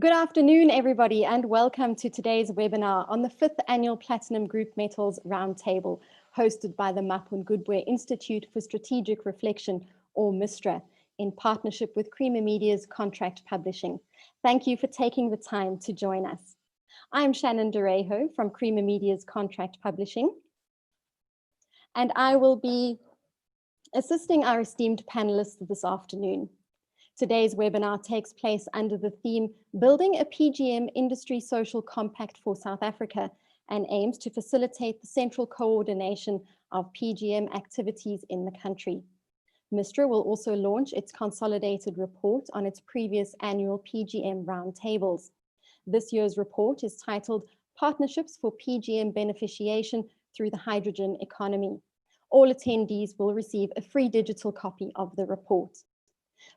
Good afternoon, everybody, and welcome to today's webinar on the 5th Annual Platinum Group Metals Roundtable, hosted by the Mapungubwe Institute for Strategic Reflection, or MISTRA, in partnership with Creamer Media's Contract Publishing. Thank you for taking the time to join us. I'm Shannon Derejo from Creamer Media's Contract Publishing, and I will be assisting our esteemed panelists this afternoon. Today's webinar takes place under the theme Building a PGM Industry Social Compact for South Africa and aims to facilitate the central coordination of PGM activities in the country. MISTRA will also launch its consolidated report on its previous annual PGM roundtables. This year's report is titled Partnerships for PGM Beneficiation Through the Hydrogen Economy. All attendees will receive a free digital copy of the report.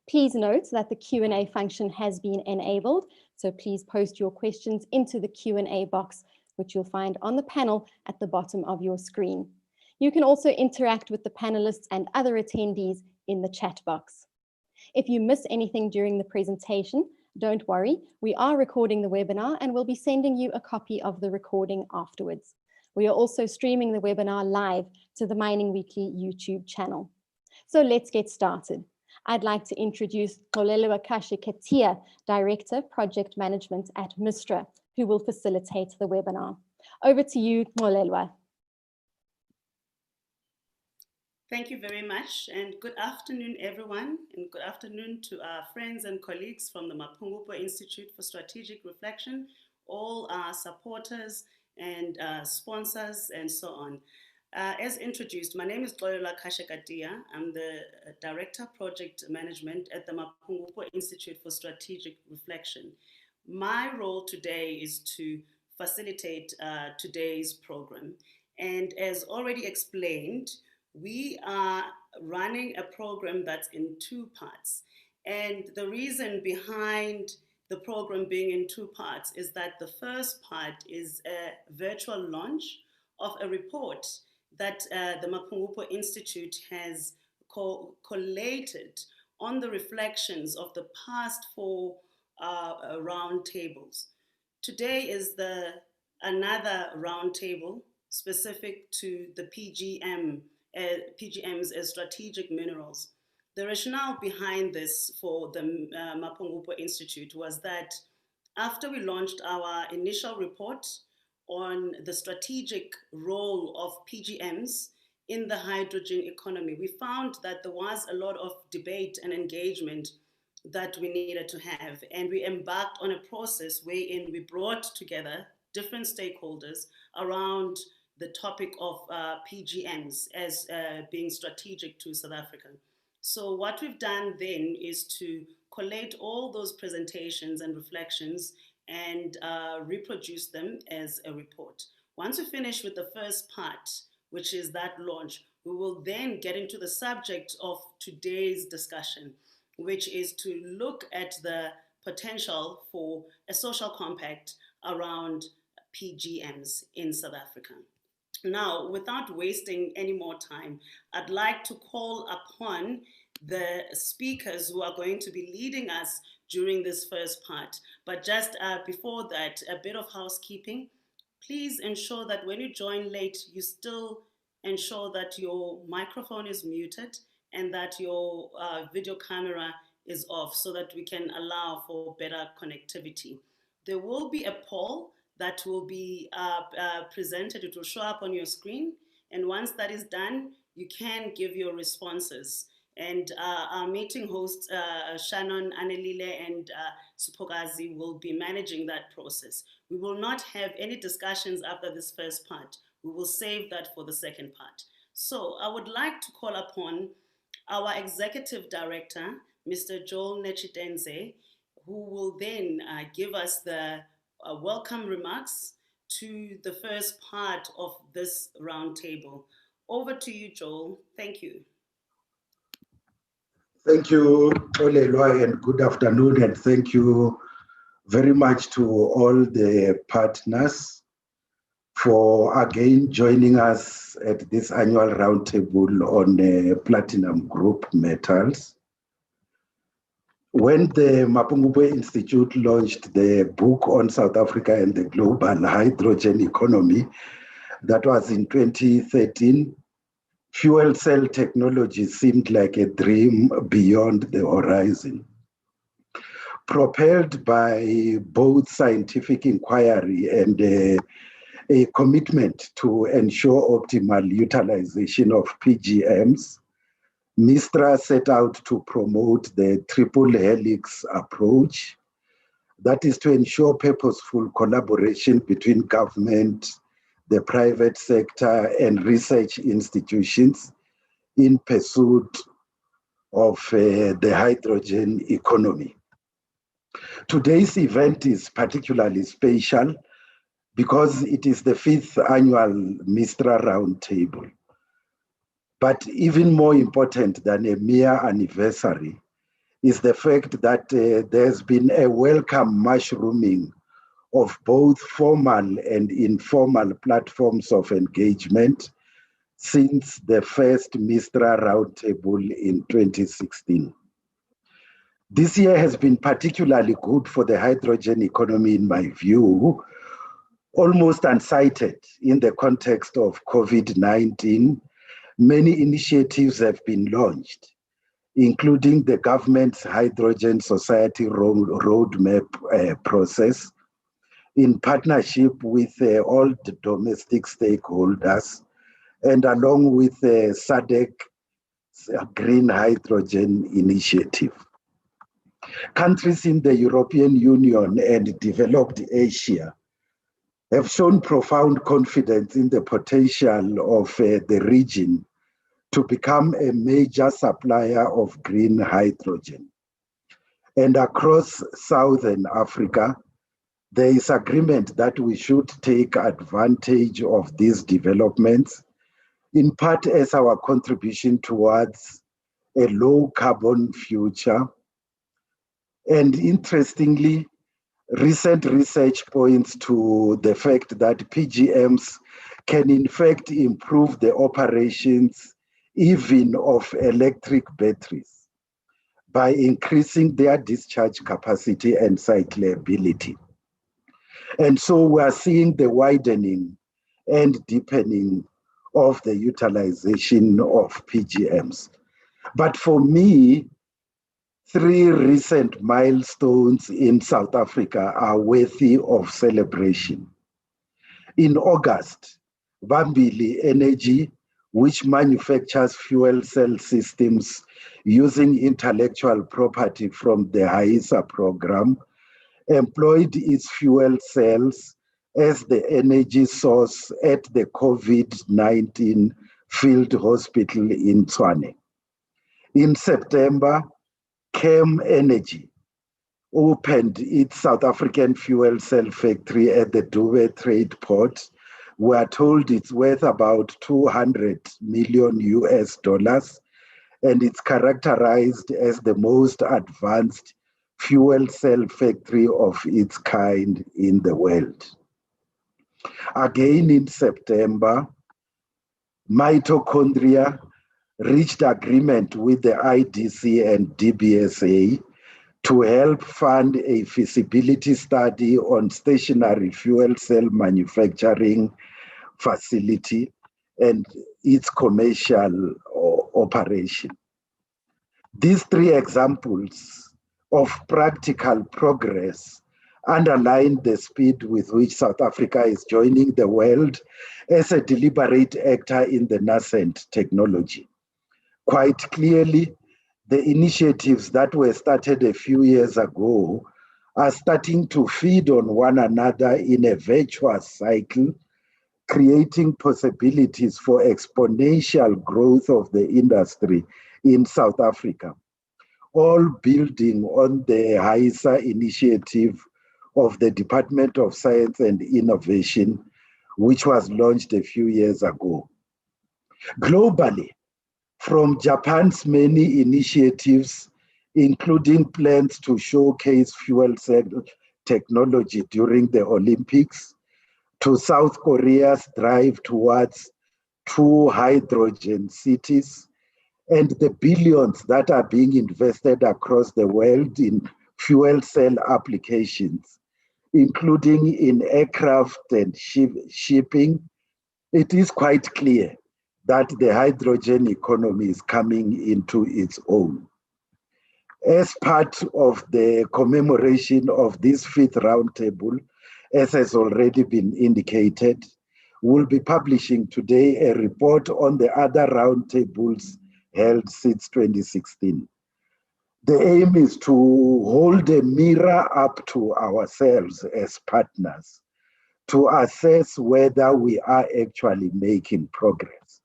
Please note that the Q&A function has been enabled, so please post your questions into the Q&A box, which you'll find on the panel at the bottom of your screen. You can also interact with the panelists and other attendees in the chat box. If you miss anything during the presentation, don't worry, we are recording the webinar and we'll be sending you a copy of the recording afterwards. We are also streaming the webinar live to the Mining Weekly YouTube channel. So let's get started. I'd like to introduce Xolelwa Katiya, Director, Project Management at MISTRA, who will facilitate the webinar. Over to you, Xolelwa. Thank you very much, and good afternoon, everyone, and good afternoon to our friends and colleagues from the Mapungubwe Institute for Strategic Reflection, all our supporters and sponsors, and so on. As introduced, my name is Xolelwa Katiya. I'm the Director Project Management at the Mapungubwe Institute for Strategic Reflection. My role today is to facilitate today's program. And as already explained, we are running a program that's in two parts. And the reason behind the program being in two parts is that the first part is a virtual launch of a report that the Mapungubwe Institute has collated on the reflections of the past four roundtables. Today is another roundtable specific to the PGMs as strategic minerals. The rationale behind this for the Mapungubwe Institute was that after we launched our initial report on the strategic role of PGMs in the hydrogen economy, we found that there was a lot of debate and engagement that we needed to have. And we embarked on a process wherein we brought together different stakeholders around the topic of PGMs as being strategic to South Africa. So what we've done then is to collate all those presentations and reflections and reproduce them as a report. Once we finish with the first part, which is that launch, we will then get into the subject of today's discussion, which is to look at the potential for a social compact around PGMs in South Africa. Now, without wasting any more time, I'd like to call upon the speakers who are going to be leading us during this first part. But just before that, a bit of housekeeping. Please ensure that when you join late, you still ensure that your microphone is muted and that your video camera is off so that we can allow for better connectivity. There will be a poll that will be presented. It will show up on your screen. And once that is done, you can give your responses. And our meeting hosts, Shannon, Anelile, and Supokazi, will be managing that process. We will not have any discussions after this first part. We will save that for the second part. So I would like to call upon our Executive Director, Mr. Joel Nechitenze, who will then give us the welcome remarks to the first part of this roundtable. Over to you, Joel. Thank you. Thank you, Xolelwa, and good afternoon, and thank you very much to all the partners for again joining us at this annual roundtable on Platinum Group Metals. when the Mapungubwe Institute launched the book on South Africa and the global hydrogen economy, that was in 2013, fuel cell technology seemed like a dream beyond the horizon. Propelled by both scientific inquiry and a commitment to ensure optimal utilization of PGMs, MISTRA set out to promote the triple helix approach, that is to ensure purposeful collaboration between government, the private sector, and research institutions in pursuit of the hydrogen economy. Today's event is particularly special because it is the 5th annual MISTRA Roundtable. But even more important than a mere anniversary is the fact that there's been a welcome mushrooming of both formal and informal platforms of engagement since the first MISTRA Roundtable in 2016. This year has been particularly good for the hydrogen economy, in my view, almost unsighted in the context of COVID-19. Many initiatives have been launched, including the government's Hydrogen Society roadmap process in partnership with all the domestic stakeholders and along with the SADC's Green Hydrogen Initiative. Countries in the European Union and developed Asia have shown profound confidence in the potential of the region to become a major supplier of green hydrogen. And across Southern Africa, there is agreement that we should take advantage of these developments, in part as our contribution towards a low carbon future. And interestingly, recent research points to the fact that PGMs can in fact improve the operations even of electric batteries by increasing their discharge capacity and cyclability. And so we are seeing the widening and deepening of the utilization of PGMs. But for me, 3 recent milestones in South Africa are worthy of celebration. In August, Bambili Energy, which manufactures fuel cell systems using intellectual property from the HAISA program, employed its fuel cells as the energy source at the COVID-19 field hospital in Tshwane. In September, Chem Energy opened its South African fuel cell factory at the Dube Trade Port. We are told it's worth about $200 million US, and it's characterized as the most advanced fuel cell factory of its kind in the world. Again in September, Mitochondria reached agreement with the IDC and DBSA to help fund a feasibility study on stationary fuel cell manufacturing facility and its commercial operation. These 3 examples of practical progress underline the speed with which South Africa is joining the world as a deliberate actor in the nascent technology. Quite clearly, the initiatives that were started a few years ago are starting to feed on one another in a virtuous cycle, creating possibilities for exponential growth of the industry in South Africa, all building on the HAISA initiative of the Department of Science and Innovation, which was launched a few years ago. Globally, from Japan's many initiatives, including plans to showcase fuel cell technology during the Olympics, to South Korea's drive towards 2 hydrogen cities, and the billions that are being invested across the world in fuel cell applications, including in aircraft and shipping, it is quite clear that the hydrogen economy is coming into its own. As part of the commemoration of this fifth roundtable, as has already been indicated, we'll be publishing today a report on the other roundtables held since 2016. The aim is to hold a mirror up to ourselves as partners to assess whether we are actually making progress.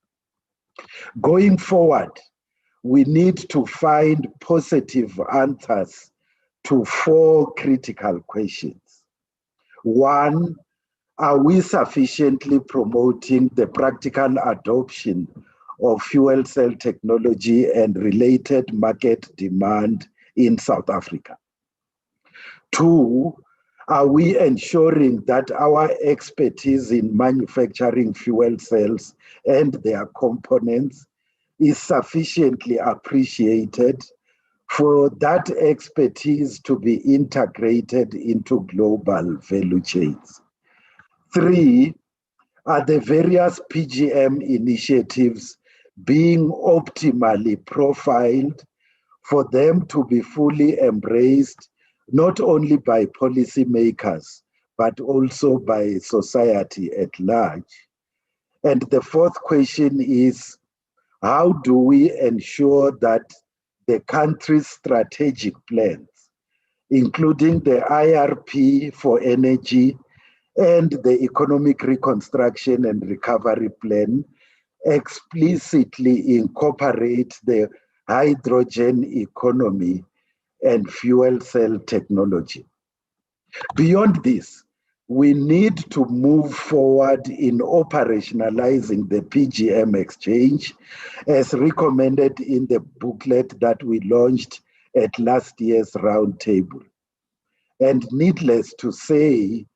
Going forward, we need to find positive answers to four critical questions. One, are we sufficiently promoting the practical adoption of fuel cell technology and related market demand in South Africa? Two, are we ensuring that our expertise in manufacturing fuel cells and their components is sufficiently appreciated for that expertise to be integrated into global value chains? Three, are the various PGM initiatives being optimally profiled for them to be fully embraced, not only by policymakers, but also by society at large? And the fourth question is, how do we ensure that the country's strategic plans, including the IRP for energy and the economic reconstruction and recovery plan, explicitly incorporate the hydrogen economy and fuel cell technology? Beyond this, we need to move forward in operationalizing the PGM exchange as recommended in the booklet that we launched at last year's roundtable. And needless to say,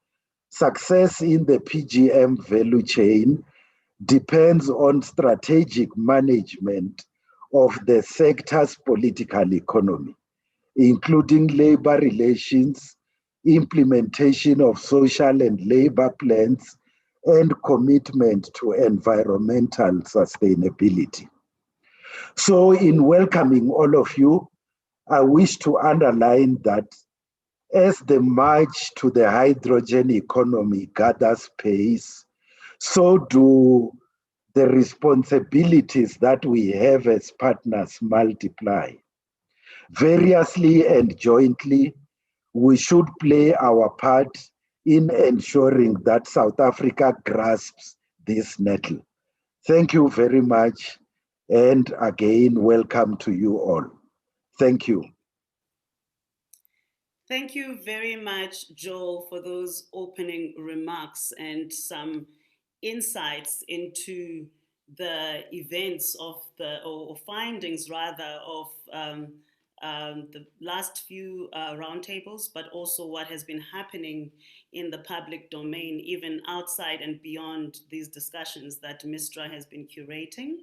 success in the PGM value chain depends on strategic management of the sector's political economy, including labor relations, implementation of social and labor plans, and commitment to environmental sustainability. So in welcoming all of you, I wish to underline that as the march to the hydrogen economy gathers pace, so do the responsibilities that we have as partners multiply. Variously and jointly, we should play our part in ensuring that South Africa grasps this nettle. Thank you very much, and again, welcome to you all. Thank you. Thank you very much, Joel, for those opening remarks and some insights into the events of or findings rather, of the last few roundtables, but also what has been happening in the public domain, even outside and beyond these discussions that Mistra has been curating.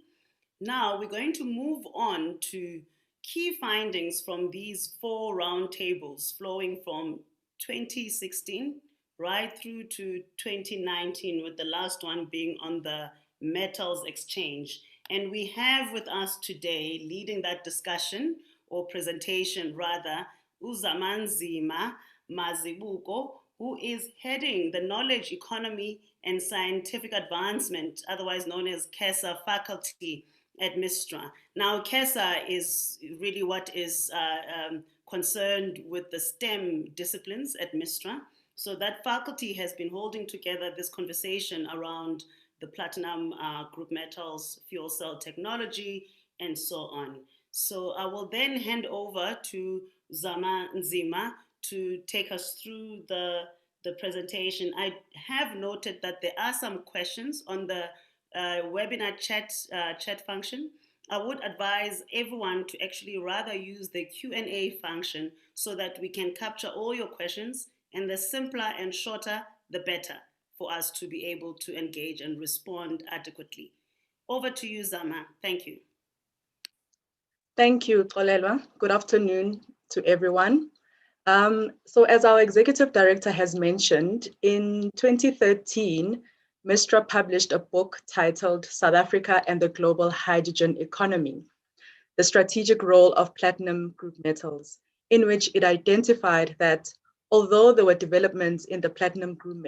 Now we're going to move on to key findings from these four roundtables flowing from 2016 right through to 2019, with the last one being on the metals exchange. And we have with us today, leading that discussion or presentation rather, Zamanzima Mazibuko, who is heading the Knowledge Economy and Scientific Advancement, otherwise known as KESA faculty at Mistra. Now, KESA is really what is concerned with the STEM disciplines at Mistra. So that faculty has been holding together this conversation around the platinum group metals, fuel cell technology, and so on. So I will then hand over to Zamanzima to take us through the presentation. I have noted that there are some questions on the webinar chat function. I would advise everyone to actually rather use the Q&A function so that we can capture all your questions, and the simpler and shorter, the better for us to be able to engage and respond adequately. Over to you, Zama. Thank you. Thank you, Xolelwa. Good afternoon to everyone. So as our executive director has mentioned, in 2013, Mistra published a book titled South Africa and the Global Hydrogen Economy, the strategic role of platinum group metals, in which it identified that although there were developments in the platinum group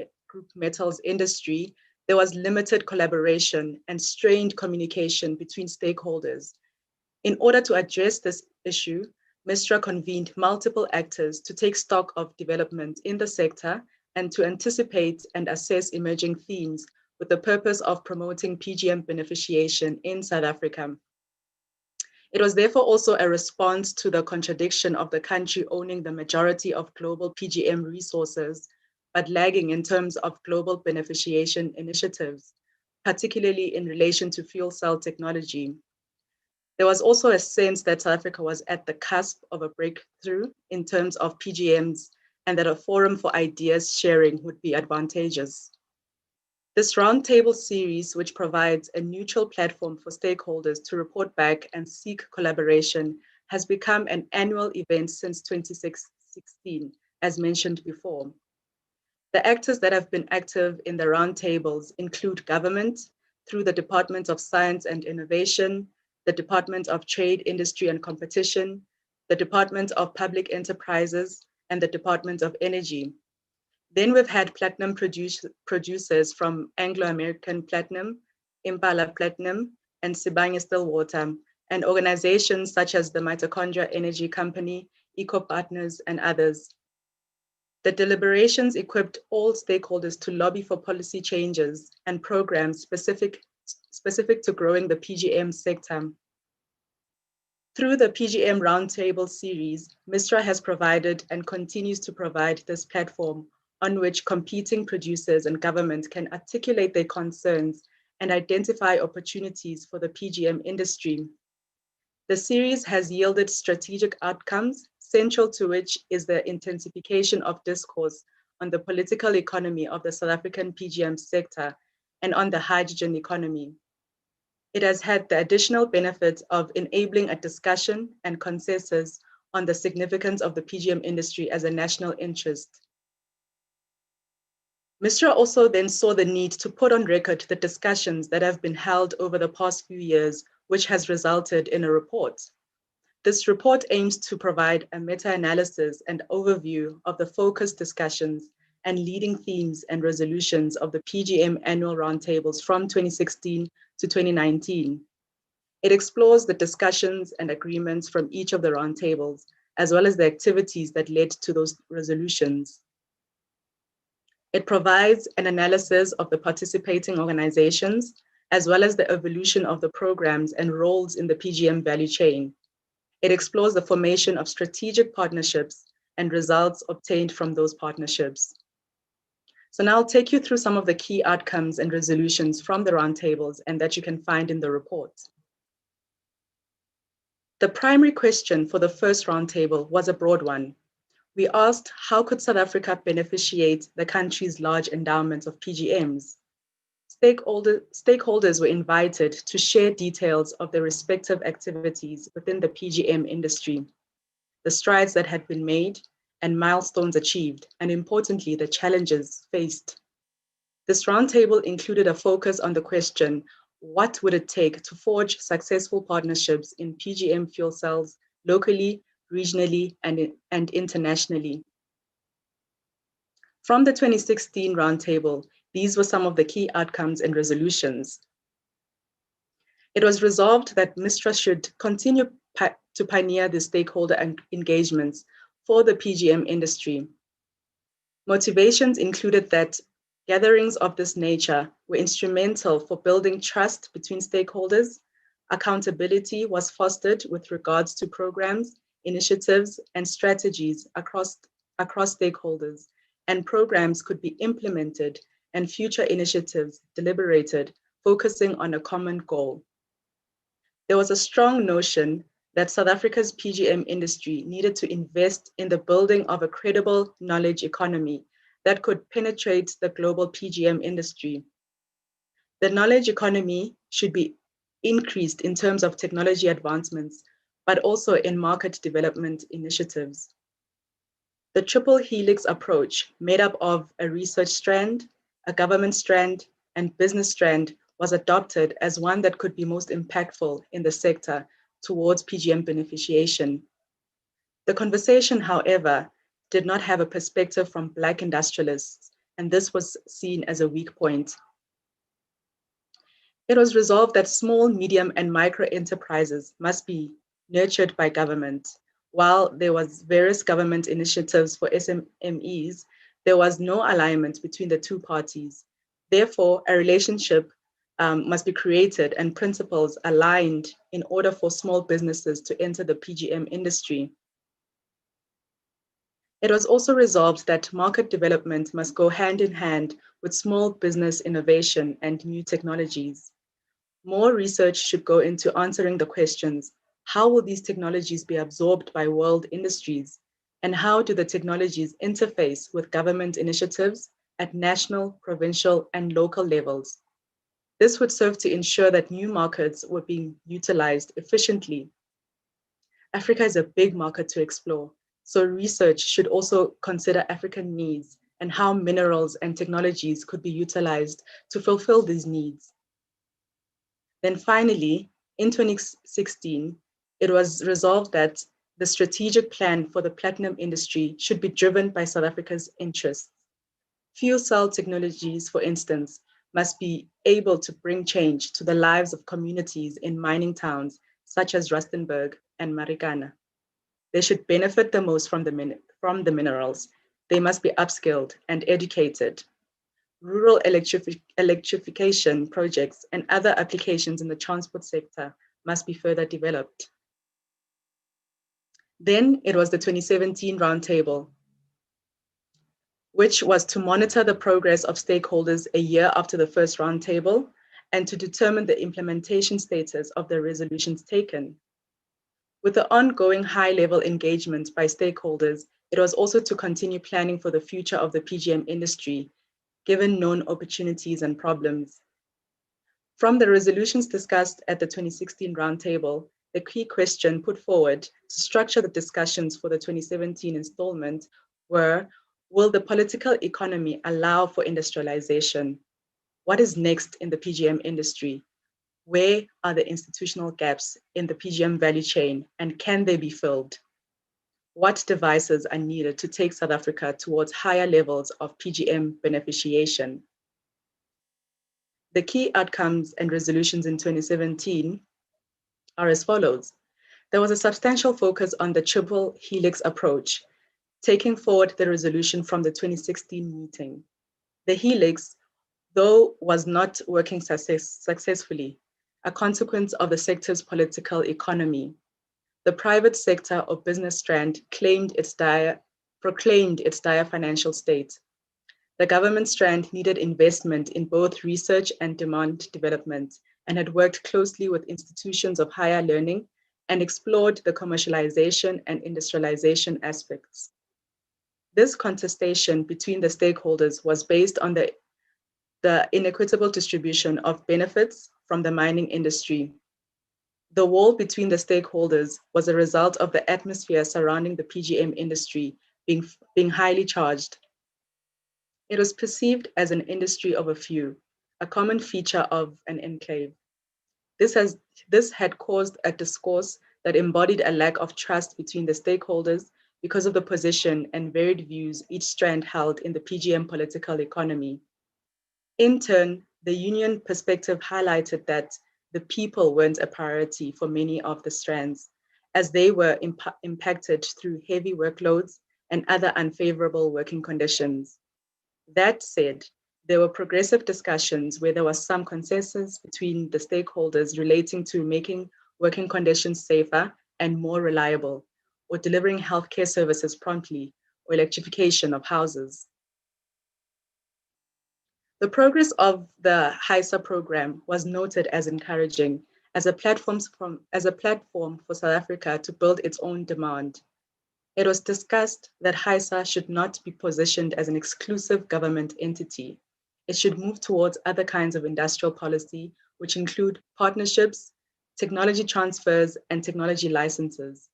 metals industry, there was limited collaboration and strained communication between stakeholders. In order to address this issue, Mistra convened multiple actors to take stock of development in the sector and to anticipate and assess emerging themes with the purpose of promoting PGM beneficiation in South Africa. It was therefore also a response to the contradiction of the country owning the majority of global PGM resources, but lagging in terms of global beneficiation initiatives, particularly in relation to fuel cell technology. There was also a sense that South Africa was at the cusp of a breakthrough in terms of PGMs and that a forum for ideas sharing would be advantageous. This roundtable series, which provides a neutral platform for stakeholders to report back and seek collaboration, has become an annual event since 2016, as mentioned before. The actors that have been active in the roundtables include government through the Department of Science and Innovation, the Department of Trade, Industry and Competition, the Department of Public Enterprises, and the Department of Energy. Then we've had platinum producers from Anglo American Platinum, Impala Platinum, and Sibanye Stillwater, and organizations such as the Mitochondria Energy Company, Eco Partners, and others. The deliberations equipped all stakeholders to lobby for policy changes and programs specific to growing the PGM sector. Through the PGM Roundtable series, Mistra has provided and continues to provide this platform on which competing producers and government can articulate their concerns and identify opportunities for the PGM industry. The series has yielded strategic outcomes, central to which is the intensification of discourse on the political economy of the South African PGM sector and on the hydrogen economy. It has had the additional benefit of enabling a discussion and consensus on the significance of the PGM industry as a national interest. Mistra also then saw the need to put on record the discussions that have been held over the past few years, which has resulted in a report. This report aims to provide a meta-analysis and overview of the focused discussions and leading themes and resolutions of the PGM annual roundtables from 2016 to 2019. It explores the discussions and agreements from each of the roundtables, as well as the activities that led to those resolutions. It provides an analysis of the participating organizations, as well as the evolution of the programs and roles in the PGM value chain. It explores the formation of strategic partnerships and results obtained from those partnerships. So now I'll take you through some of the key outcomes and resolutions from the roundtables and that you can find in the report. The primary question for the first roundtable was a broad one. We asked, how could South Africa beneficiate the country's large endowments of PGMs? Stakeholders were invited to share details of their respective activities within the PGM industry, the strides that had been made and milestones achieved, and importantly, the challenges faced. This roundtable included a focus on the question, what would it take to forge successful partnerships in PGM fuel cells locally, regionally, and internationally? From the 2016 roundtable, these were some of the key outcomes and resolutions. It was resolved that Mistra should continue to pioneer the stakeholder engagements for the PGM industry. Motivations included that gatherings of this nature were instrumental for building trust between stakeholders. Accountability was fostered with regards to programs, initiatives, and strategies across stakeholders, and programs could be implemented and future initiatives deliberated, focusing on a common goal. There was a strong notion that South Africa's PGM industry needed to invest in the building of a credible knowledge economy that could penetrate the global PGM industry. The knowledge economy should be increased in terms of technology advancements, but also in market development initiatives. The triple helix approach, made up of a research strand, a government strand, and business strand, was adopted as one that could be most impactful in the sector towards PGM beneficiation. The conversation, however, did not have a perspective from Black industrialists, and this was seen as a weak point. It was resolved that small, medium, and micro enterprises must be nurtured by government. While there was various government initiatives for SMEs, there was no alignment between the two parties. Therefore, a relationship must be created and principles aligned in order for small businesses to enter the PGM industry. It was also resolved that market development must go hand in hand with small business innovation and new technologies. More research should go into answering the questions: how will these technologies be absorbed by world industries? And how do the technologies interface with government initiatives at national, provincial, and local levels? This would serve to ensure that new markets were being utilized efficiently. Africa is a big market to explore, so research should also consider African needs and how minerals and technologies could be utilized to fulfill these needs. Then finally, in 2016, it was resolved that the strategic plan for the platinum industry should be driven by South Africa's interests. Fuel cell technologies, for instance, must be able to bring change to the lives of communities in mining towns such as Rustenburg and Marikana. They should benefit the most from the minerals. They must be upskilled and educated. Rural electrification projects and other applications in the transport sector must be further developed. Then it was the 2017 Roundtable, which was to monitor the progress of stakeholders a year after the first Roundtable and to determine the implementation status of the resolutions taken. With the ongoing high-level engagement by stakeholders, it was also to continue planning for the future of the PGM industry, given known opportunities and problems. From the resolutions discussed at the 2016 Roundtable, the key question put forward to structure the discussions for the 2017 installment were: will the political economy allow for industrialization? What is next in the PGM industry? Where are the institutional gaps in the PGM value chain, and can they be filled? What devices are needed to take South Africa towards higher levels of PGM beneficiation? The key outcomes and resolutions in 2017 are as follows. There was a substantial focus on the triple helix approach, taking forward the resolution from the 2016 meeting. The helix, though was not working successfully, a consequence of the sector's political economy. The private sector or business strand proclaimed its dire financial state. The government strand needed investment in both research and demand development and had worked closely with institutions of higher learning and explored the commercialization and industrialization aspects. This contestation between the stakeholders was based on the inequitable distribution of benefits from the mining industry. The wall between the stakeholders was a result of the atmosphere surrounding the PGM industry being highly charged. It was perceived as an industry of a few, a common feature of an enclave. This had caused a discourse that embodied a lack of trust between the stakeholders because of the position and varied views each strand held in the PGM political economy. In turn, the union perspective highlighted that the people weren't a priority for many of the strands, as they were impacted through heavy workloads and other unfavorable working conditions. That said, there were progressive discussions where there was some consensus between the stakeholders relating to making working conditions safer and more reliable, or delivering healthcare services promptly, or electrification of houses. The progress of the HISA program was noted as encouraging as a platform for South Africa to build its own demand. It was discussed that HISA should not be positioned as an exclusive government entity. It should move towards other kinds of industrial policy, which include partnerships, technology transfers, and technology licenses.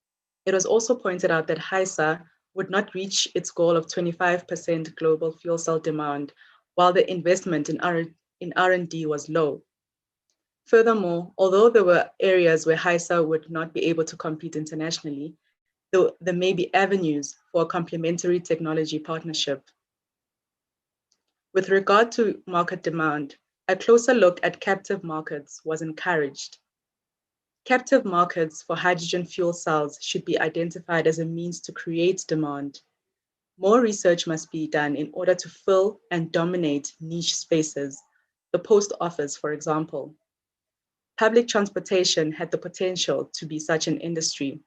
It was also pointed out that HISA would not reach its goal of 25% global fuel cell demand, while the investment in R&D was low. Furthermore, although there were areas where HISA would not be able to compete internationally, there may be avenues for a complementary technology partnership. With regard to market demand, a closer look at captive markets was encouraged. Captive markets for hydrogen fuel cells should be identified as a means to create demand. More research must be done in order to fill and dominate niche spaces, the post office, for example. Public transportation had the potential to be such an industry.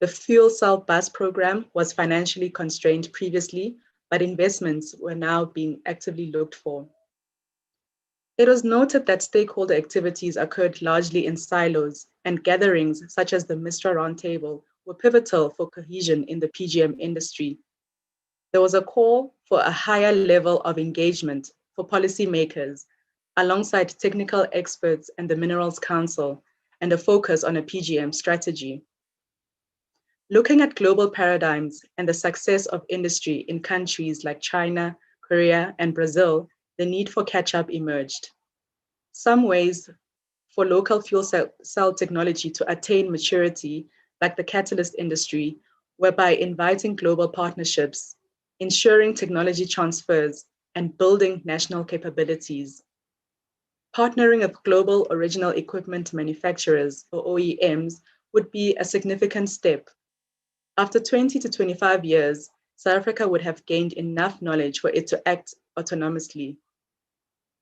The fuel cell bus program was financially constrained previously, but investments were now being actively looked for. It was noted that stakeholder activities occurred largely in silos, and gatherings such as the MISTRA Roundtable were pivotal for cohesion in the PGM industry. There was a call for a higher level of engagement for policymakers alongside technical experts and the Minerals Council, and a focus on a PGM strategy. Looking at global paradigms and the success of industry in countries like China, Korea, and Brazil, the need for catch-up emerged. Some ways for local fuel cell technology to attain maturity, like the catalyst industry, were by inviting global partnerships, ensuring technology transfers, and building national capabilities. Partnering with global original equipment manufacturers, or OEMs, would be a significant step. After 20 to 25 years, South Africa would have gained enough knowledge for it to act autonomously.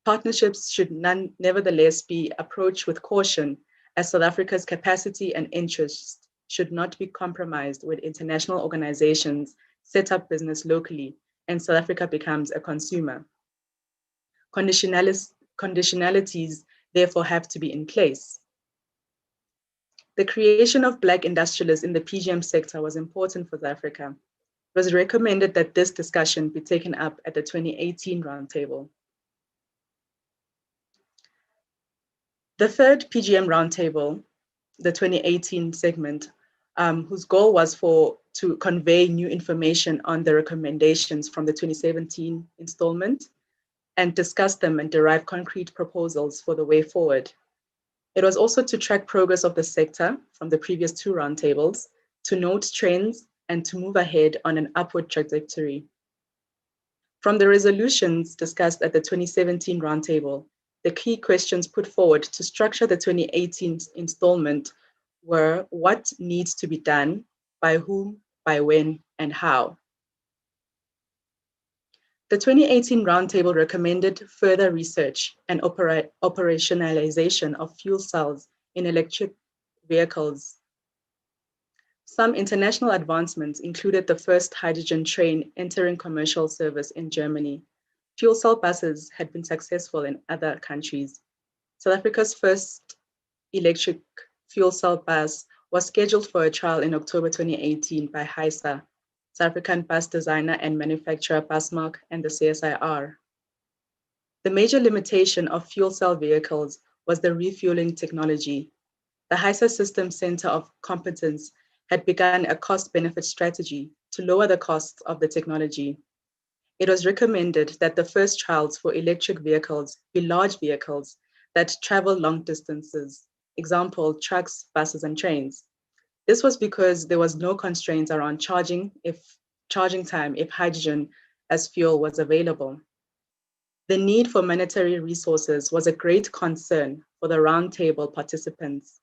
Partnerships should nevertheless be approached with caution, as South Africa's capacity and interests should not be compromised with international organizations set up business locally, and South Africa becomes a consumer. Conditionalities therefore have to be in place. The creation of Black industrialists in the PGM sector was important for South Africa. It was recommended that this discussion be taken up at the 2018 Roundtable. The third PGM Roundtable, the 2018 segment, whose goal was to convey new information on the recommendations from the 2017 installment and discuss them and derive concrete proposals for the way forward. It was also to track progress of the sector from the previous two roundtables, to note trends, and to move ahead on an upward trajectory. From the resolutions discussed at the 2017 roundtable, the key questions put forward to structure the 2018 installment were: what needs to be done, by whom, by when, and how? The 2018 roundtable recommended further research and operationalization of fuel cells in electric vehicles. Some international advancements included the first hydrogen train entering commercial service in Germany. Fuel cell buses had been successful in other countries. South Africa's first electric fuel cell bus was scheduled for a trial in October 2018 by HISA, South African bus designer and manufacturer Busmark, and the CSIR. The major limitation of fuel cell vehicles was the refueling technology. The HISA System Center of Competence had begun a cost-benefit strategy to lower the costs of the technology. It was recommended that the first trials for electric vehicles be large vehicles that travel long distances, example, trucks, buses, and trains. This was because there was no constraints around charging time if hydrogen as fuel was available. The need for monetary resources was a great concern for the roundtable participants.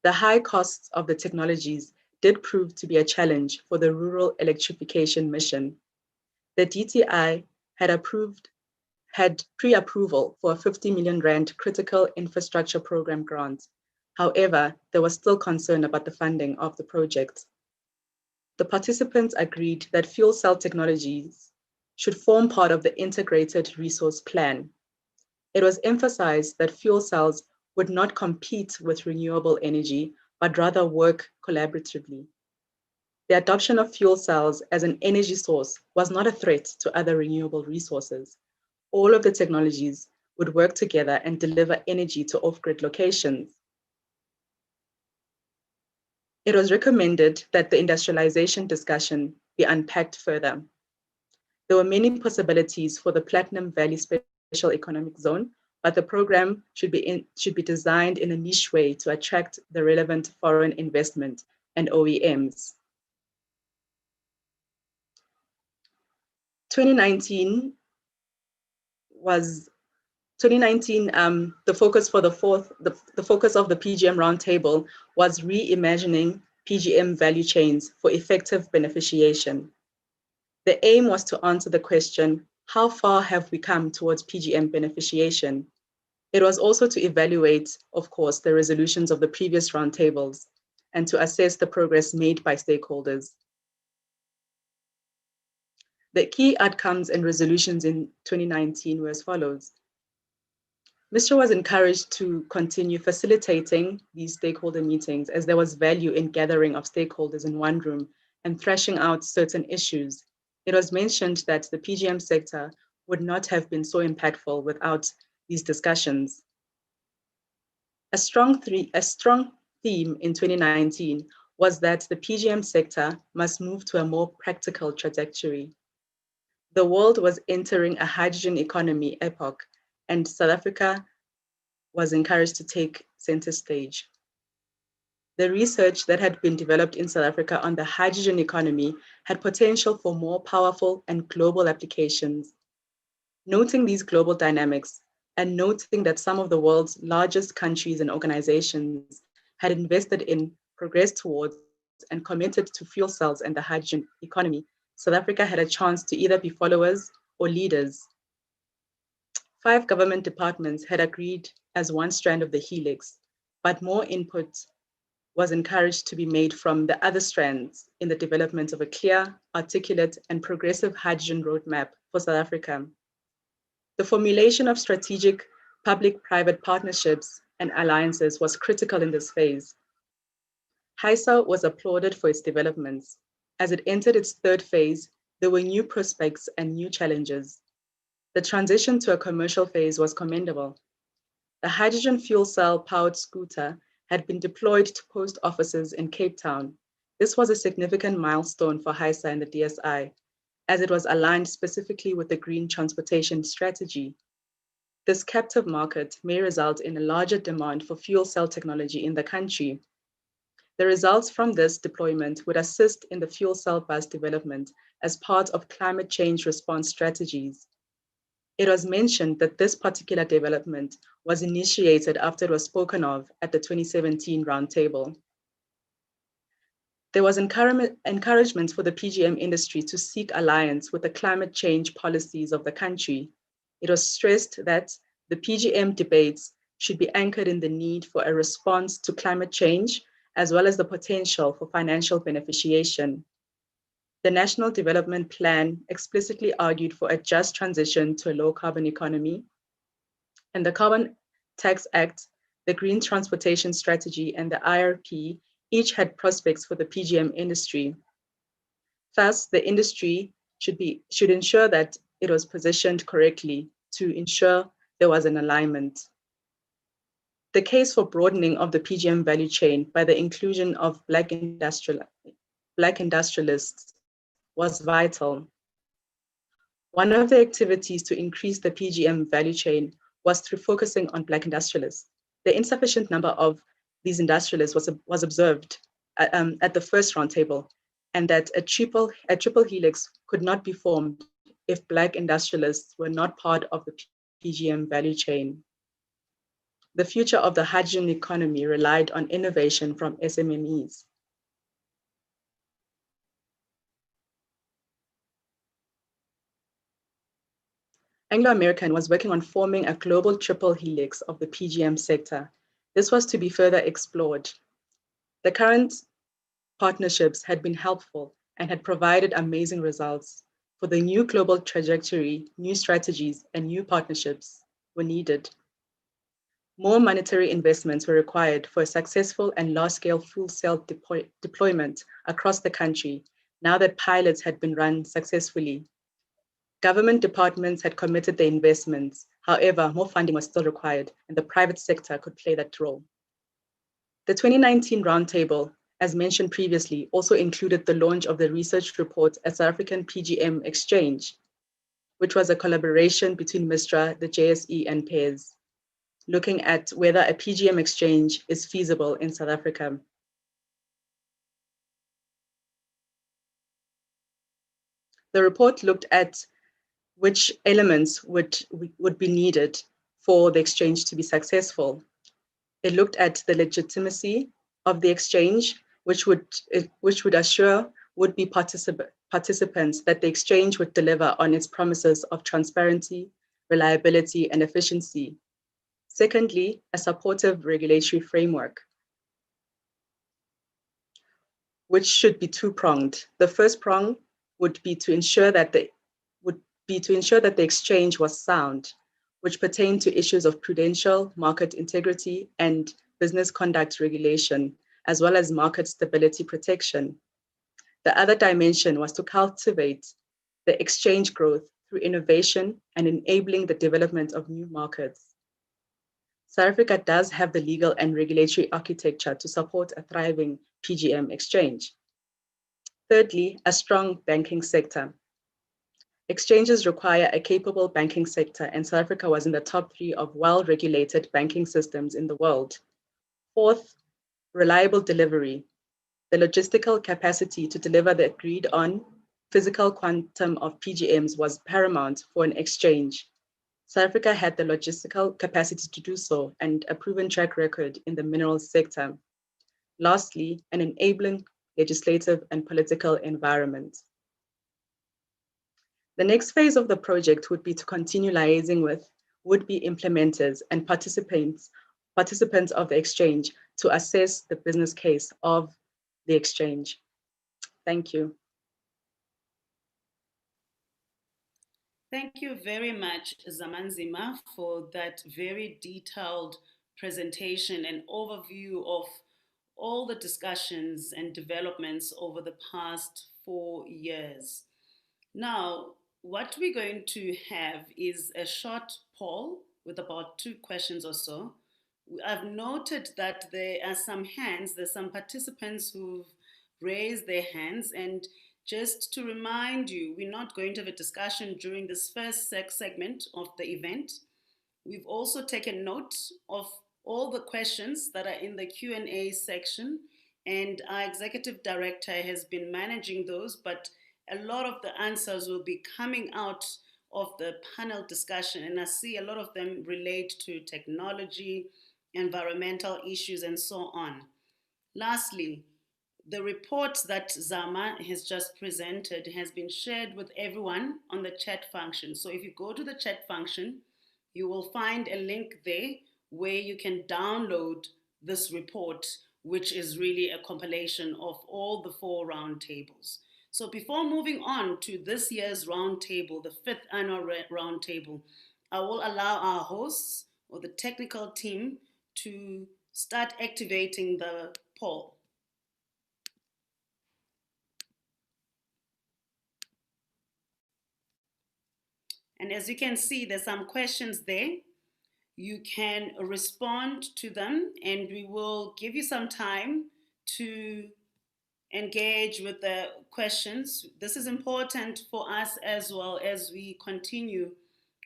The high costs of the technologies did prove to be a challenge for the rural electrification mission. The DTI had pre-approval for a 50 million rand critical infrastructure program grant. However, there was still concern about the funding of the project. The participants agreed that fuel cell technologies should form part of the integrated resource plan. It was emphasized that fuel cells would not compete with renewable energy, but rather work collaboratively. The adoption of fuel cells as an energy source was not a threat to other renewable resources. All of the technologies would work together and deliver energy to off-grid locations. It was recommended that the industrialization discussion be unpacked further. There were many possibilities for the Platinum Valley Special Economic Zone, but the program should be designed in a niche way to attract the relevant foreign investment and OEMs. 2019, the focus for the focus of the PGM Roundtable was reimagining PGM value chains for effective beneficiation. The aim was to answer the question, how far have we come towards PGM beneficiation? It was also to evaluate, of course, the resolutions of the previous roundtables and to assess the progress made by stakeholders. The key outcomes and resolutions in 2019 were as follows. MISTRA was encouraged to continue facilitating these stakeholder meetings as there was value in gathering of stakeholders in one room and thrashing out certain issues. It was mentioned that the PGM sector would not have been so impactful without these discussions. A strong theme in 2019 was that the PGM sector must move to a more practical trajectory. The world was entering a hydrogen economy epoch, and South Africa was encouraged to take center stage. The research that had been developed in South Africa on the hydrogen economy had potential for more powerful and global applications. Noting these global dynamics and noting that some of the world's largest countries and organizations had invested in, progressed towards, and committed to fuel cells and the hydrogen economy, South Africa had a chance to either be followers or leaders. 5 government departments had agreed as one strand of the helix, but more input was encouraged to be made from the other strands in the development of a clear, articulate, and progressive hydrogen roadmap for South Africa. The formulation of strategic public-private partnerships and alliances was critical in this phase. HISA was applauded for its developments. As it entered its 3rd phase, there were new prospects and new challenges. The transition to a commercial phase was commendable. The hydrogen fuel cell powered scooter had been deployed to post offices in Cape Town. This was a significant milestone for HISA and the DSI, as it was aligned specifically with the green transportation strategy. This captive market may result in a larger demand for fuel cell technology in the country. The results from this deployment would assist in the fuel cell bus development as part of climate change response strategies. It was mentioned that this particular development was initiated after it was spoken of at the 2017 Roundtable. There was encouragement for the PGM industry to seek alliance with the climate change policies of the country. It was stressed that the PGM debates should be anchored in the need for a response to climate change, as well as the potential for financial beneficiation. The National Development Plan explicitly argued for a just transition to a low carbon economy, and the Carbon Tax Act, the Green Transportation Strategy, and the IRP each had prospects for the PGM industry. Thus, the industry should ensure that it was positioned correctly to ensure there was an alignment. The case for broadening of the PGM value chain by the inclusion of Black industrialists was vital. One of the activities to increase the PGM value chain was through focusing on Black industrialists. The insufficient number of these industrialists was observed at the first roundtable, and that a triple helix could not be formed if Black industrialists were not part of the PGM value chain. The future of the hydrogen economy relied on innovation from SMMEs. Anglo American was working on forming a global triple helix of the PGM sector. This was to be further explored. The current partnerships had been helpful and had provided amazing results. For the new global trajectory, new strategies and new partnerships were needed. More monetary investments were required for a successful and large-scale fuel cell deployment across the country, now that pilots had been run successfully. Government departments had committed the investments. However, more funding was still required, and the private sector could play that role. The 2019 Roundtable as mentioned previously, also included the launch of the research report at South African PGM Exchange, which was a collaboration between MISTRA, the JSE, and PAIRS, looking at whether a PGM exchange is feasible in South Africa. The report looked at which elements would be needed for the exchange to be successful. It looked at the legitimacy of the exchange, which would assure would-be participants that the exchange would deliver on its promises of transparency, reliability, and efficiency. Secondly, a supportive regulatory framework, which should be two-pronged. The first prong would be to ensure that the exchange was sound, which pertained to issues of prudential, market integrity, and business conduct regulation, as well as market stability protection. The other dimension was to cultivate the exchange growth through innovation and enabling the development of new markets. South Africa does have the legal and regulatory architecture to support a thriving PGM exchange. Thirdly, a strong banking sector. Exchanges require a capable banking sector, and South Africa was in the top 3 of well-regulated banking systems in the world. Fourth, reliable delivery. The logistical capacity to deliver the agreed on physical quantum of PGMs was paramount for an exchange. South Africa had the logistical capacity to do so and a proven track record in the minerals sector. Lastly, an enabling legislative and political environment. The next phase of the project would be to continue liaising with would-be implementers and participants of the exchange to assess the business case of the exchange. Thank you. Thank you very much, Zamanzima, for that very detailed presentation and overview of all the discussions and developments over the past 4 years. Now, what we're going to have is a short poll with about 2 questions or so. I've noted that there are some hands, there's some participants who've raised their hands, and just to remind you, we're not going to have a discussion during this first segment of the event. We've also taken note of all the questions that are in the Q&A section, and our executive director has been managing those, but a lot of the answers will be coming out of the panel discussion, and I see a lot of them relate to technology, environmental issues, and so on. Lastly, the report that Zama has just presented has been shared with everyone on the chat function. So if you go to the chat function, you will find a link there where you can download this report, which is really a compilation of all the 4 roundtables. So before moving on to this year's roundtable, the 5th annual roundtable, I will allow our hosts or the technical team to start activating the poll. And as you can see, there's some questions there. You can respond to them, and we will give you some time to engage with the questions. This is important for us as well as we continue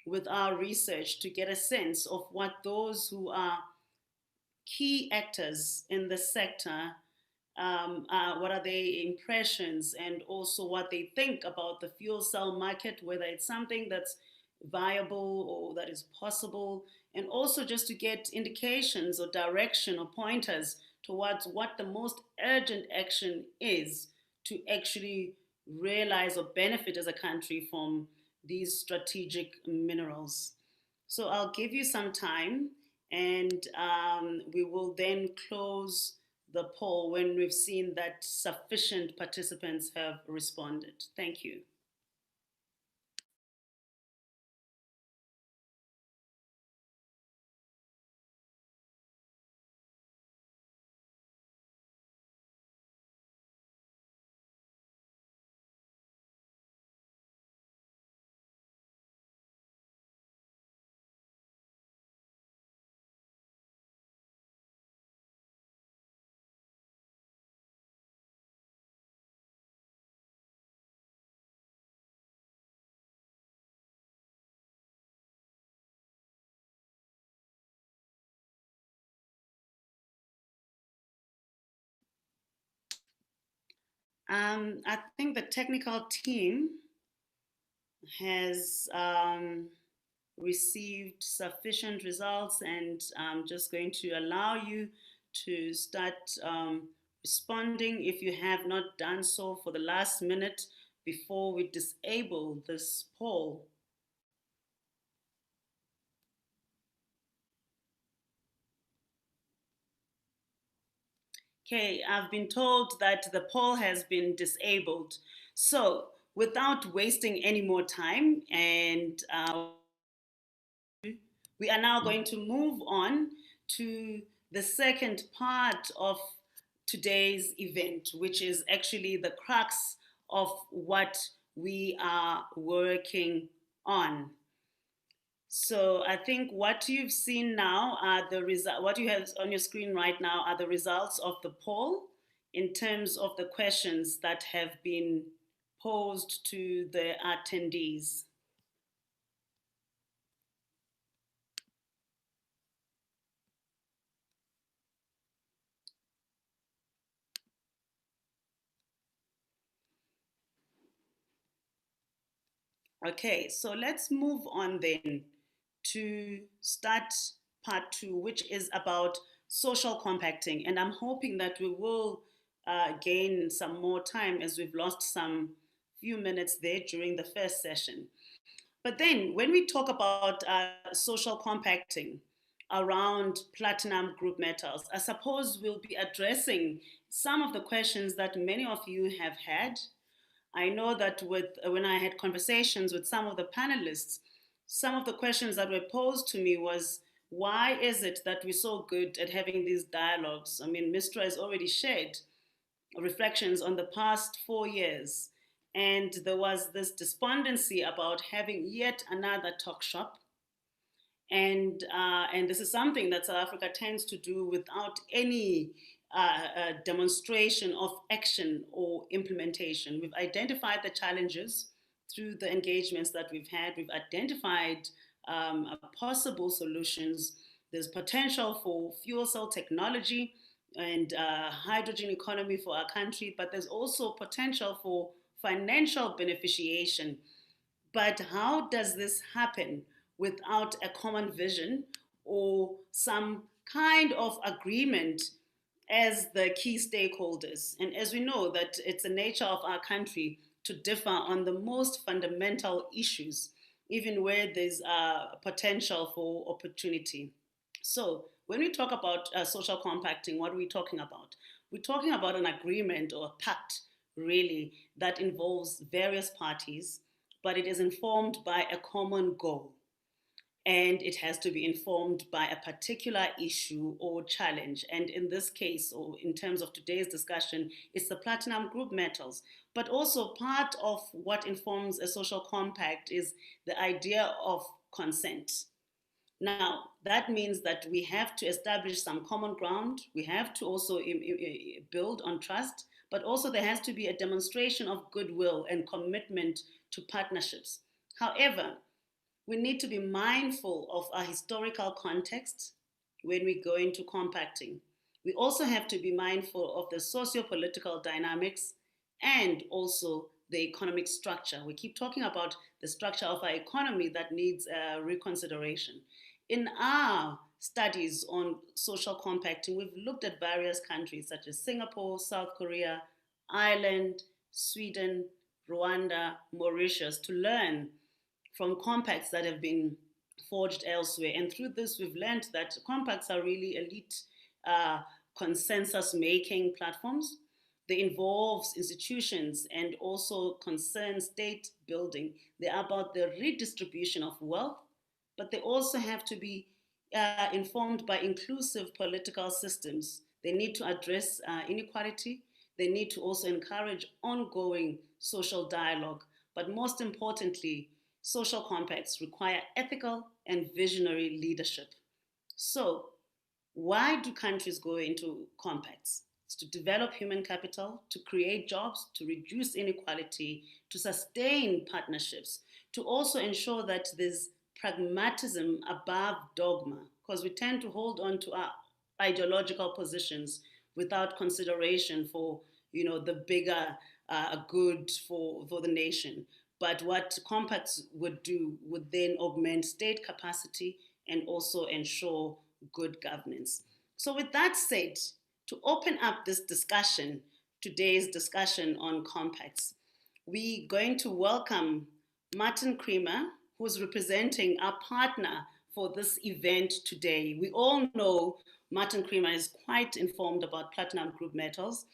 with our research to get a sense of what those who are key actors in the sector, what are their impressions, and also what they think about the fuel cell market, whether it's something that's viable or that is possible, and also just to get indications or direction or pointers towards what the most urgent action is to actually realize or benefit as a country from these strategic minerals. So I'll give you some time, and we will then close the poll when we've seen that sufficient participants have responded. Thank you. I think the technical team has received sufficient results, and I'm just going to allow you to start responding if you have not done so for the last minute before we disable this poll. Okay, I've been told that the poll has been disabled. So without wasting any more time, and we are now going to move on to the second part of today's event, which is actually the crux of what we are working on. So I think what you've seen now are the result. What you have on your screen right now are the results of the poll in terms of the questions that have been posed to the attendees. Okay, so let's move on then to start part two, which is about social compacting. And I'm hoping that we will gain some more time as we've lost some few minutes there during the first session. But then when we talk about social compacting around platinum group metals, I suppose we'll be addressing some of the questions that many of you have had. I know that when I had conversations with some of the panelists, some of the questions that were posed to me was, why is it that we're so good at having these dialogues? I mean, Mistra has already shared reflections on the past 4 years, and there was this despondency about having yet another talk shop. And this is something that South Africa tends to do without any demonstration of action or implementation. We've identified the challenges through the engagements that we've had. We've identified possible solutions. There's potential for fuel cell technology and hydrogen economy for our country, but there's also potential for financial beneficiation. But how does this happen without a common vision or some kind of agreement as the key stakeholders? And as we know that it's the nature of our country to differ on the most fundamental issues, even where there's potential for opportunity. So when we talk about social compacting, what are we talking about? We're talking about an agreement or a pact, really, that involves various parties, but it is informed by a common goal. And it has to be informed by a particular issue or challenge. And in this case, or in terms of today's discussion, it's the platinum group metals. But also part of what informs a social compact is the idea of consent. Now, that means that we have to establish some common ground. We have to also build on trust, but also there has to be a demonstration of goodwill and commitment to partnerships. However, we need to be mindful of our historical context when we go into compacting. We also have to be mindful of the socio-political dynamics and also the economic structure. We keep talking about the structure of our economy that needs reconsideration. In our studies on social compacting, we've looked at various countries such as Singapore, South Korea, Ireland, Sweden, Rwanda, Mauritius to learn from compacts that have been forged elsewhere. And through this, we've learned that compacts are really elite consensus-making platforms. They involve institutions and also concern state building. They are about the redistribution of wealth, but they also have to be informed by inclusive political systems. They need to address inequality. They need to also encourage ongoing social dialogue. But most importantly, social compacts require ethical and visionary leadership. So, why do countries go into compacts? It's to develop human capital, to create jobs, to reduce inequality, to sustain partnerships, to also ensure that there's pragmatism above dogma, because we tend to hold on to our ideological positions without consideration for the bigger good for the nation. But what compacts would do would then augment state capacity and also ensure good governance. So with that said, to open up this discussion, today's discussion on compacts, we're going to welcome Martin Creamer, who's representing our partner for this event today. We all know Martin Creamer is quite informed about platinum group metals.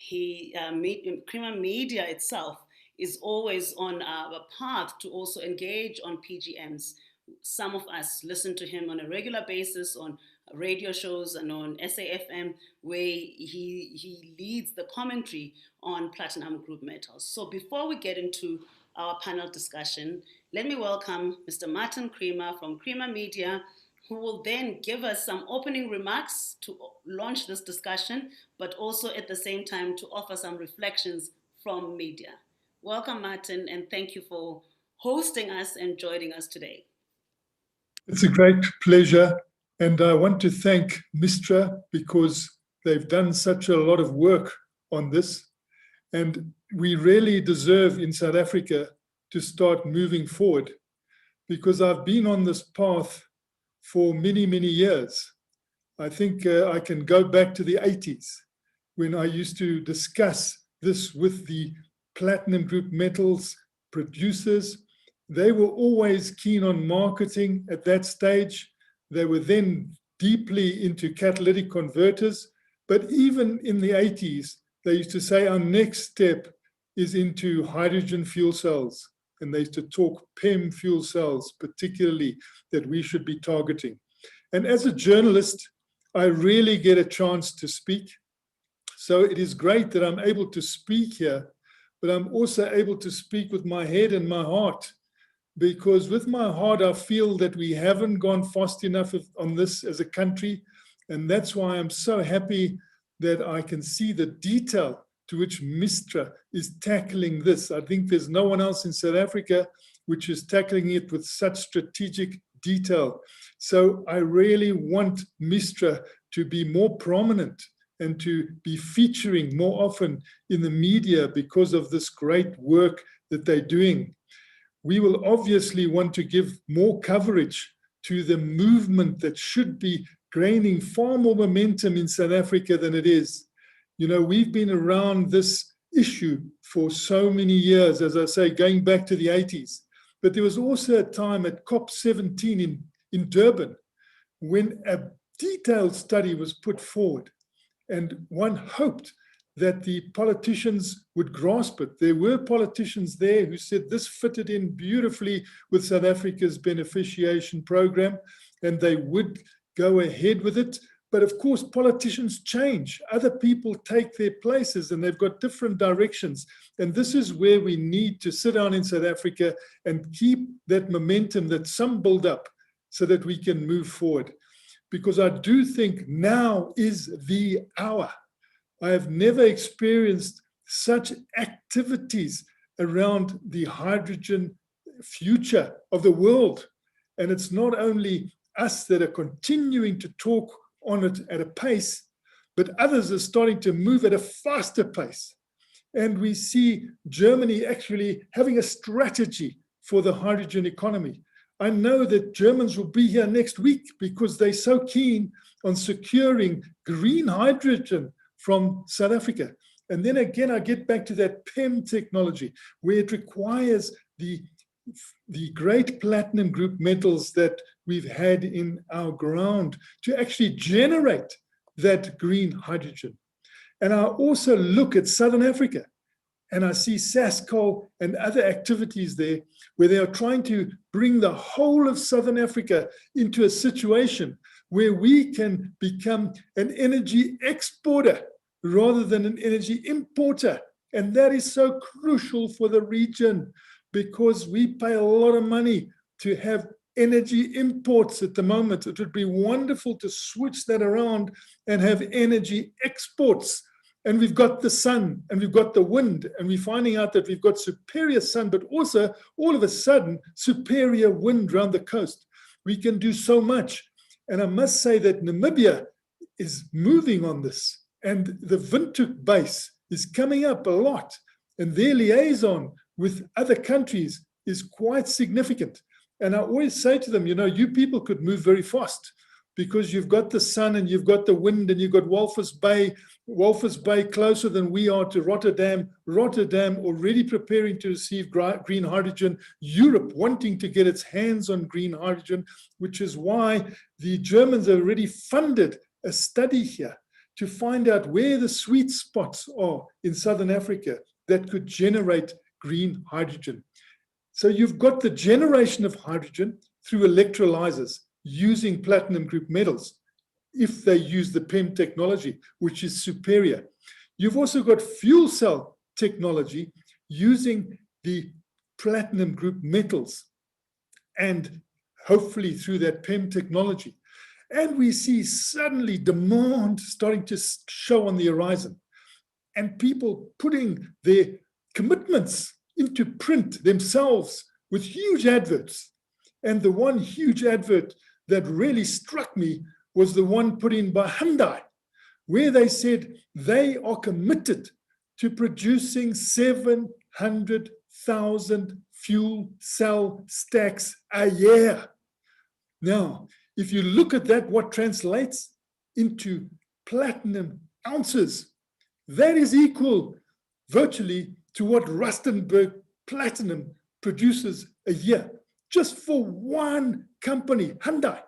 Creamer Media itself is always on a path to also engage on PGMs. Some of us listen to him on a regular basis on radio shows and on SAFM, where he leads the commentary on platinum group metals. So before we get into our panel discussion, let me welcome Mr. Martin Creamer from Creamer Media, who will then give us some opening remarks to launch this discussion, but also at the same time to offer some reflections from media. Welcome, Martin, and thank you for hosting us and joining us today. It's a great pleasure, and I want to thank MISTRA because they've done such a lot of work on this, and we really deserve in South Africa to start moving forward, because I've been on this path for many, many years. I think I can go back to the 80s when I used to discuss this with the platinum group metals producers. They were always keen on marketing at that stage. They were then deeply into catalytic converters. But even in the 80s, they used to say our next step is into hydrogen fuel cells. And they used to talk PEM fuel cells, particularly, that we should be targeting. And as a journalist, I really get a chance to speak. So it is great that I'm able to speak here, but I'm also able to speak with my head and my heart, because with my heart, I feel that we haven't gone fast enough on this as a country. And that's why I'm so happy that I can see the detail to which MISTRA is tackling this. I think there's no one else in South Africa which is tackling it with such strategic detail. So I really want MISTRA to be more prominent and to be featuring more often in the media because of this great work that they're doing. We will obviously want to give more coverage to the movement that should be gaining far more momentum in South Africa than it is. You know, we've been around this issue for so many years, as I say, going back to the 80s. But there was also a time at COP17 in Durban when a detailed study was put forward, and one hoped that the politicians would grasp it. There were politicians there who said this fitted in beautifully with South Africa's beneficiation program, and they would go ahead with it. But of course, politicians change. Other people take their places and they've got different directions. And this is where we need to sit down in South Africa and keep that momentum that some build up so that we can move forward. Because I do think now is the hour. I have never experienced such activities around the hydrogen future of the world. And it's not only us that are continuing to talk on it at a pace, but others are starting to move at a faster pace. And we see Germany actually having a strategy for the hydrogen economy. I know that Germans will be here next week because they're so keen on securing green hydrogen from South Africa. And then again, I get back to that PEM technology, where it requires the great platinum group metals that we've had in our ground to actually generate that green hydrogen. And I also look at Southern Africa, and I see Sasol and other activities there where they are trying to bring the whole of Southern Africa into a situation where we can become an energy exporter rather than an energy importer. And that is so crucial for the region, because we pay a lot of money to have energy imports at the moment. It would be wonderful to switch that around and have energy exports. And we've got the sun and we've got the wind, and we're finding out that we've got superior sun, but also all of a sudden superior wind around the coast. We can do so much. And I must say that Namibia is moving on this, and the Windhoek base is coming up a lot. and their liaison with other countries is quite significant. And I always say to them, you people could move very fast because you've got the sun and you've got the wind and you've got Walvis Bay closer than we are to Rotterdam already preparing to receive green hydrogen, Europe wanting to get its hands on green hydrogen, which is why the Germans have already funded a study here to find out where the sweet spots are in Southern Africa that could generate green hydrogen. So you've got the generation of hydrogen through electrolyzers using platinum group metals, if they use the PEM technology, which is superior. You've also got fuel cell technology using the platinum group metals, and hopefully through that PEM technology. And we see suddenly demand starting to show on the horizon, and people putting their commitments into print themselves with huge adverts. And the one huge advert that really struck me was the one put in by Hyundai, where they said they are committed to producing 700,000 fuel cell stacks a year. Now, if you look at that, what translates into platinum ounces, that is equal virtually to what Rustenburg Platinum produces a year, just for one company, Hyundai.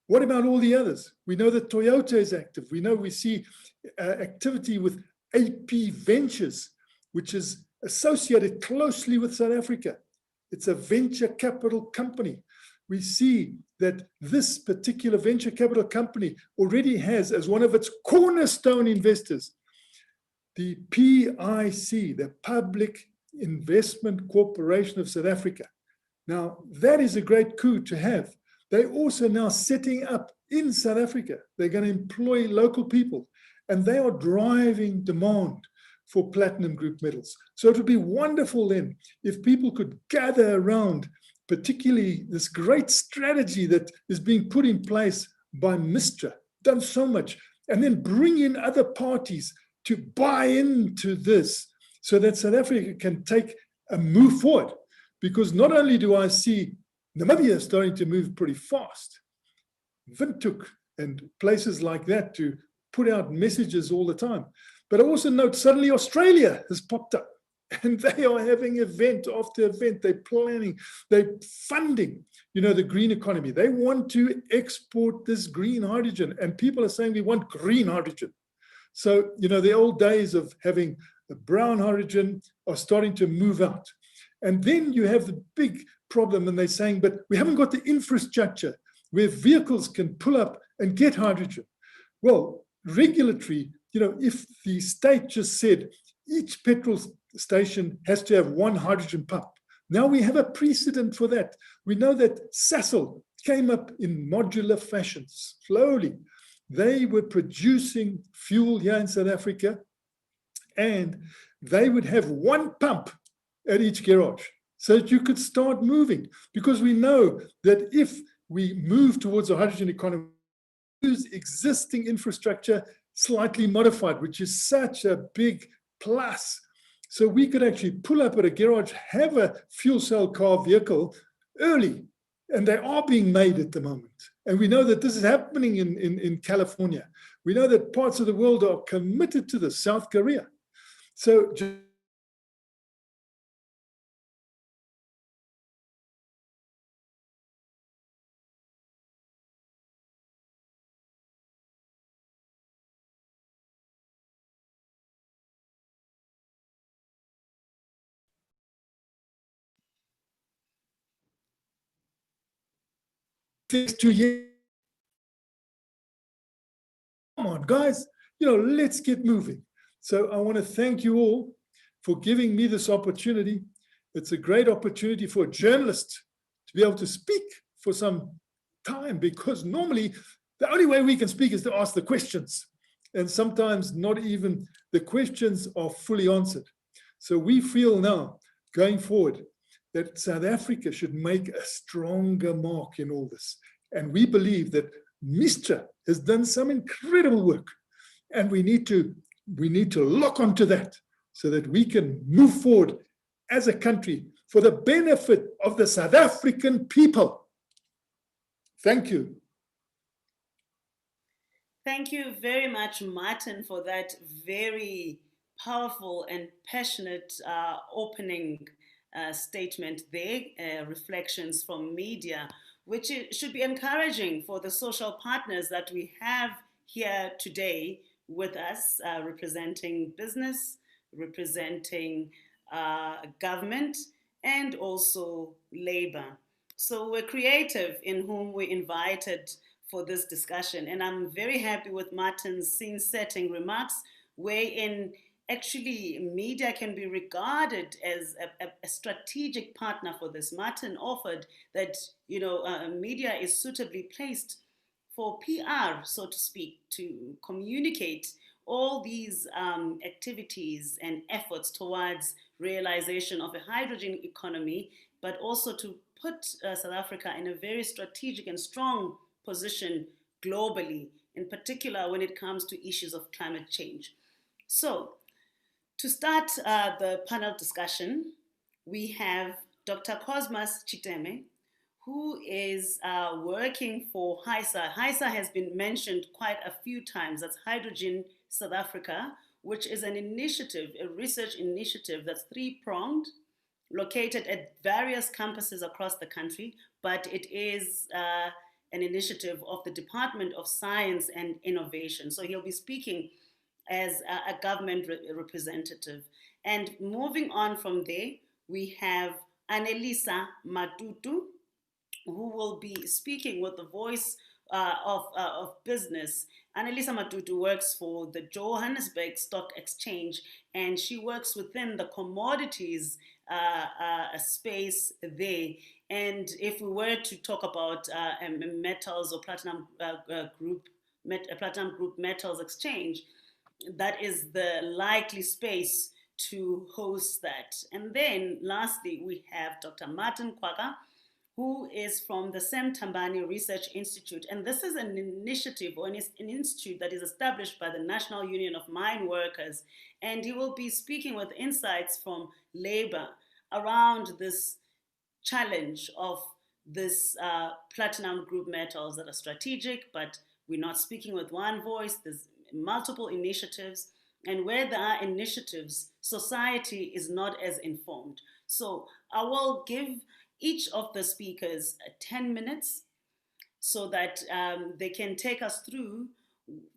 What about all the others? We know that Toyota is active. We see activity with AP Ventures, which is associated closely with South Africa. It's a venture capital company. We see that this particular venture capital company already has as one of its cornerstone investors the PIC, the Public Investment Corporation of South Africa. Now, that is a great coup to have. They're also now setting up in South Africa. They're going to employ local people, and they are driving demand for platinum group metals. So it would be wonderful then if people could gather around, particularly this great strategy that is being put in place by Mistra, done so much, and then bring in other parties to buy into this so that South Africa can take a move forward. Because not only do I see Namibia starting to move pretty fast, Windhoek and places like that to put out messages all the time, but I also note suddenly Australia has popped up and they are having event after event. They're planning, they're funding, the green economy. They want to export this green hydrogen, and people are saying we want green hydrogen. So, the old days of having the brown hydrogen are starting to move out. And then you have the big problem, and they're saying, but we haven't got the infrastructure where vehicles can pull up and get hydrogen. Well, regulatory, if the state just said each petrol station has to have one hydrogen pump. Now we have a precedent for that. We know that Sasol came up in modular fashion, slowly. They were producing fuel here in South Africa, and they would have one pump at each garage so that you could start moving. Because we know that if we move towards a hydrogen economy, use existing infrastructure slightly modified, which is such a big plus. So we could actually pull up at a garage, have a fuel cell car vehicle early, and they are being made at the moment. And we know that this is happening in California. We know that parts of the world are committed to this, South Korea. So takes 2 years. Come on, guys, let's get moving. So I want to thank you all for giving me this opportunity. It's a great opportunity for a journalist to be able to speak for some time, because normally the only way we can speak is to ask the questions. And sometimes not even the questions are fully answered. So we feel now, going forward, that South Africa should make a stronger mark in all this. And we believe that Mistra has done some incredible work, and we need to lock onto that so that we can move forward as a country for the benefit of the South African people. Thank you. Thank you very much, Martin, for that very powerful and passionate opening statement there, reflections from media, which should be encouraging for the social partners that we have here today with us, representing business, representing government, and also labor. So we're creative in whom we invited for this discussion. And I'm very happy with Martin's scene-setting remarks, wherein actually media can be regarded as a strategic partner for this. Martin offered that, media is suitably placed for PR, so to speak, to communicate all these activities and efforts towards realization of a hydrogen economy, but also to put South Africa in a very strategic and strong position globally, in particular when it comes to issues of climate change. So, to start the panel discussion, we have Dr. Cosmas Chiteme, who is working for HISA. HISA has been mentioned quite a few times. That's Hydrogen South Africa, which is an initiative, a research initiative that's three-pronged, located at various campuses across the country, but it is an initiative of the Department of Science and Innovation. So he'll be speaking as a government representative. And moving on from there, we have Annelisa Matutu, who will be speaking with the voice of business. Annelisa Matutu works for the Johannesburg Stock Exchange, and she works within the commodities space there. And if we were to talk about metals or platinum group metals exchange, that is the likely space to host that. And then lastly, we have Dr. Martin Kwaka, who is from the Semtambani Research Institute. And this is an initiative or an institute that is established by the National Union of Mine Workers. And he will be speaking with insights from labor around this challenge of this platinum group metals that are strategic, but we're not speaking with one voice. There's multiple initiatives, and where there are initiatives, society is not as informed. So I will give each of the speakers 10 minutes so that they can take us through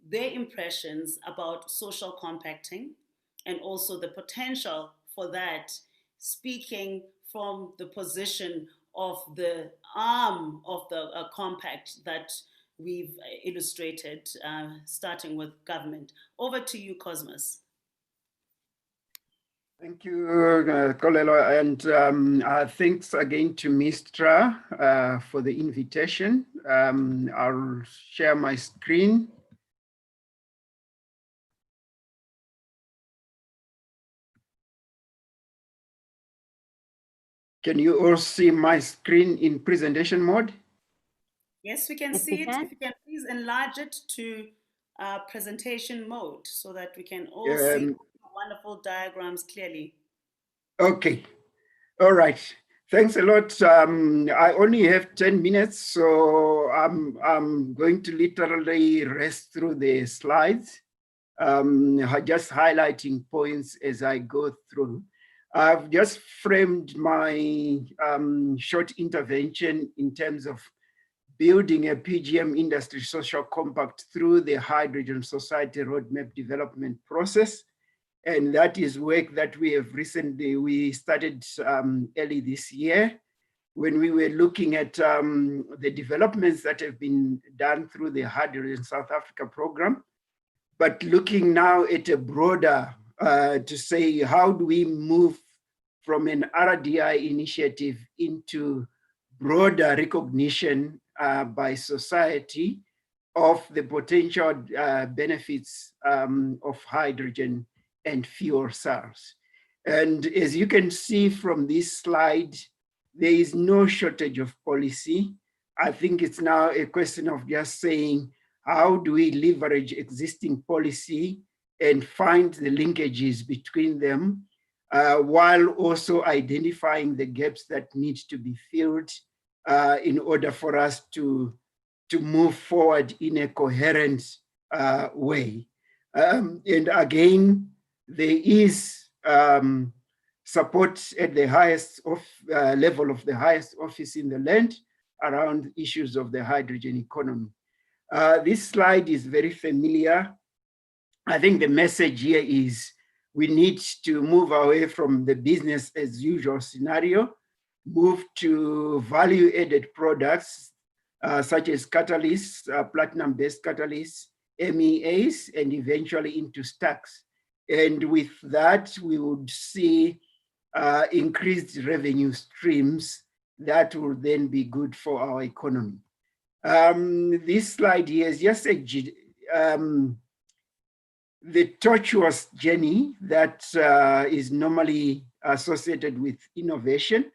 their impressions about social compacting and also the potential for that, speaking from the position of the arm of the compact that we've illustrated, starting with government. Over to you, Cosmas. Thank you, Xolelwa, and thanks again to Mistra for the invitation. I'll share my screen. Can you all see my screen in presentation mode? Yes, we can see it. If you can please enlarge it to presentation mode so that we can all see the wonderful diagrams clearly. Okay, all right. Thanks a lot. I only have 10 minutes, so I'm going to literally rest through the slides, just highlighting points as I go through. I've just framed my short intervention in terms of building a PGM industry social compact through the Hydrogen Society Roadmap development process. And that is work that we started early this year when we were looking at the developments that have been done through the Hydrogen South Africa program, but looking now at a broader, to say, how do we move from an RDI initiative into broader recognition by society of the potential benefits of hydrogen and fuel cells. And as you can see from this slide, there is no shortage of policy. I think it's now a question of just saying, how do we leverage existing policy and find the linkages between them, while also identifying the gaps that need to be filled in order for us to move forward in a coherent way. And again, there is support at the highest level of the highest office in the land around issues of the hydrogen economy. This slide is very familiar. I think the message here is we need to move away from the business as usual scenario, move to value-added products such as catalysts, platinum-based catalysts, MEAs, and eventually into stacks. And with that, we would see increased revenue streams that will then be good for our economy. This slide here is just the tortuous journey that is normally associated with innovation.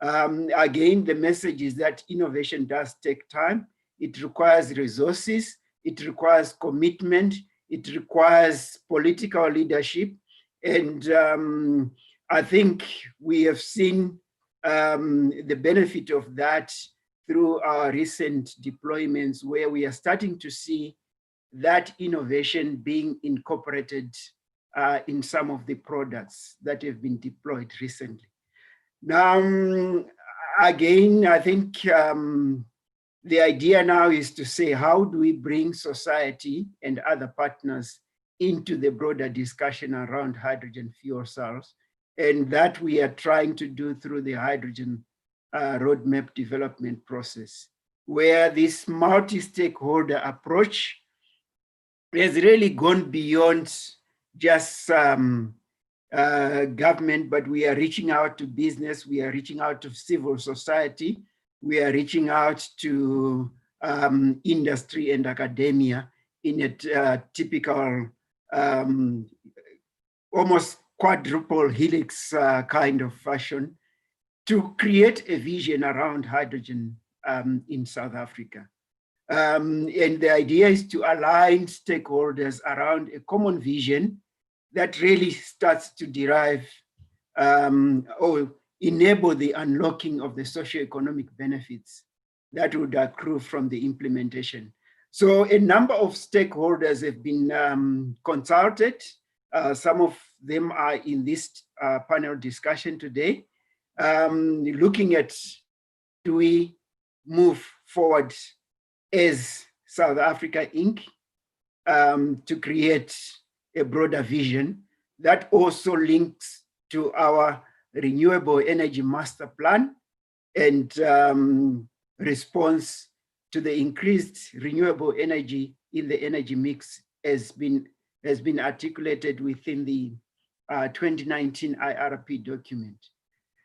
Again, the message is that innovation does take time. It requires resources, it requires commitment, it requires political leadership. And I think we have seen the benefit of that through our recent deployments, where we are starting to see that innovation being incorporated in some of the products that have been deployed recently. Now, again, I think the idea now is to say, how do we bring society and other partners into the broader discussion around hydrogen fuel cells? And that we are trying to do through the hydrogen roadmap development process, where this multi-stakeholder approach has really gone beyond just government, but we are reaching out to business, we are reaching out to civil society, we are reaching out to industry and academia in a typical, almost quadruple helix kind of fashion, to create a vision around hydrogen in South Africa. And the idea is to align stakeholders around a common vision that really starts to derive or enable the unlocking of the socioeconomic benefits that would accrue from the implementation. So a number of stakeholders have been consulted. Some of them are in this panel discussion today, looking at, do we move forward as South Africa Inc. To create a broader vision that also links to our renewable energy master plan and response to the increased renewable energy in the energy mix has been articulated within the 2019 IRP document.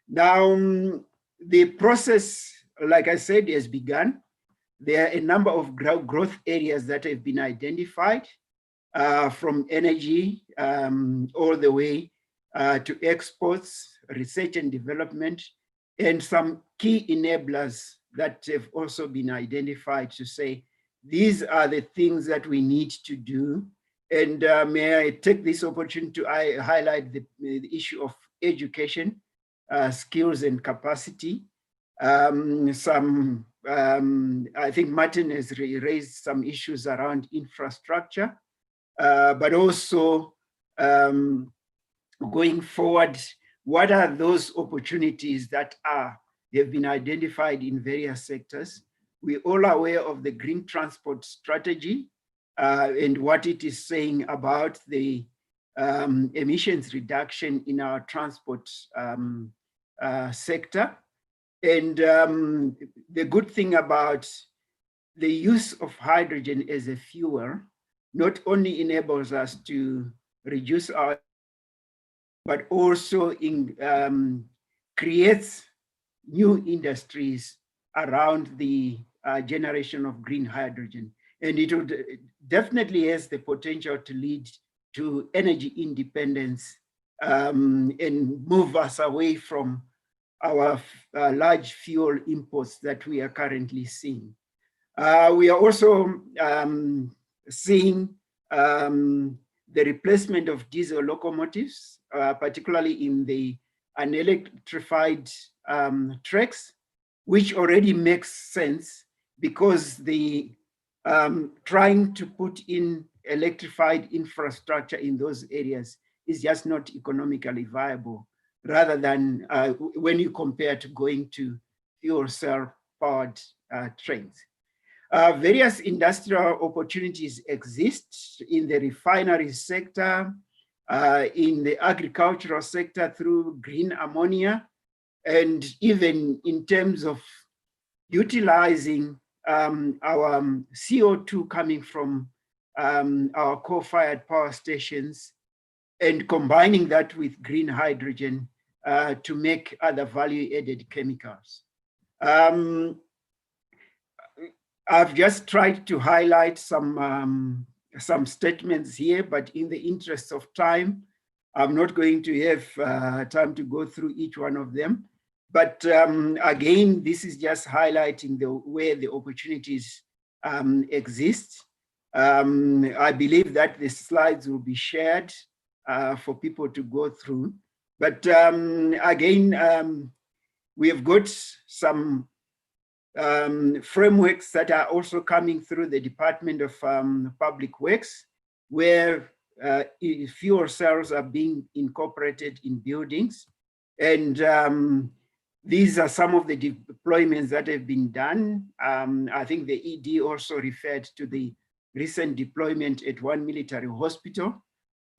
Now, the process, like I said, has begun. There are a number of growth areas that have been identified, from energy all the way to exports, research and development, and some key enablers that have also been identified to say, these are the things that we need to do. And may I take this opportunity to highlight the issue of education, skills and capacity. I think Martin has raised some issues around infrastructure, but also going forward, what are those opportunities that have been identified in various sectors? We're all aware of the green transport strategy and what it is saying about the emissions reduction in our transport sector. And the good thing about the use of hydrogen as a fuel not only enables us to reduce our, but also creates new industries around the generation of green hydrogen. And it would definitely has the potential to lead to energy independence and move us away from our large fuel imports that we are currently seeing. We are also seeing the replacement of diesel locomotives, particularly in the unelectrified tracks, which already makes sense because the trying to put in electrified infrastructure in those areas is just not economically viable, rather than when you compare to going to fuel cell powered trains. Various industrial opportunities exist in the refinery sector, in the agricultural sector through green ammonia, and even in terms of utilizing our CO2 coming from our coal-fired power stations and combining that with green hydrogen to make other value-added chemicals. I've just tried to highlight some statements here, but in the interest of time, I'm not going to have time to go through each one of them. But again, this is just highlighting where the opportunities exist. I believe that the slides will be shared for people to go through. But again, we have got some frameworks that are also coming through the Department of Public Works, where fuel cells are being incorporated in buildings. And these are some of the deployments that have been done. I think the ED also referred to the recent deployment at one military hospital.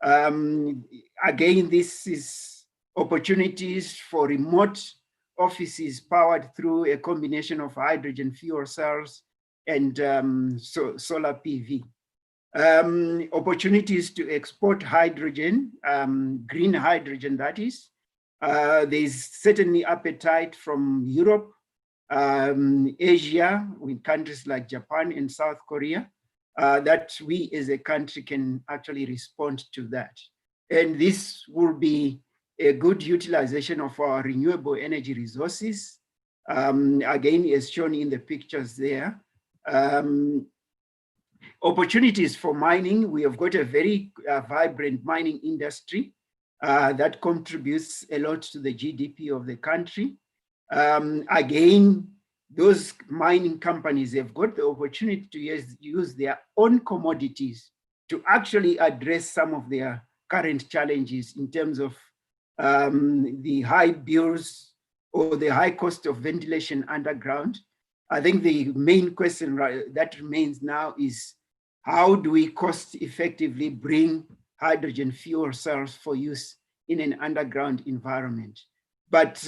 Again, this is opportunities for remote offices powered through a combination of hydrogen fuel cells and solar PV. Opportunities to export hydrogen, green hydrogen that is. There's certainly appetite from Europe, Asia, with countries like Japan and South Korea, that we as a country can actually respond to that. And this will be a good utilization of our renewable energy resources. Again, as shown in the pictures there. Opportunities for mining. We have got a very vibrant mining industry that contributes a lot to the GDP of the country. Again, those mining companies have got the opportunity to use their own commodities to actually address some of their current challenges in terms of the high bills or the high cost of ventilation underground. I think the main question that remains now is, how do we cost effectively bring hydrogen fuel cells for use in an underground environment? But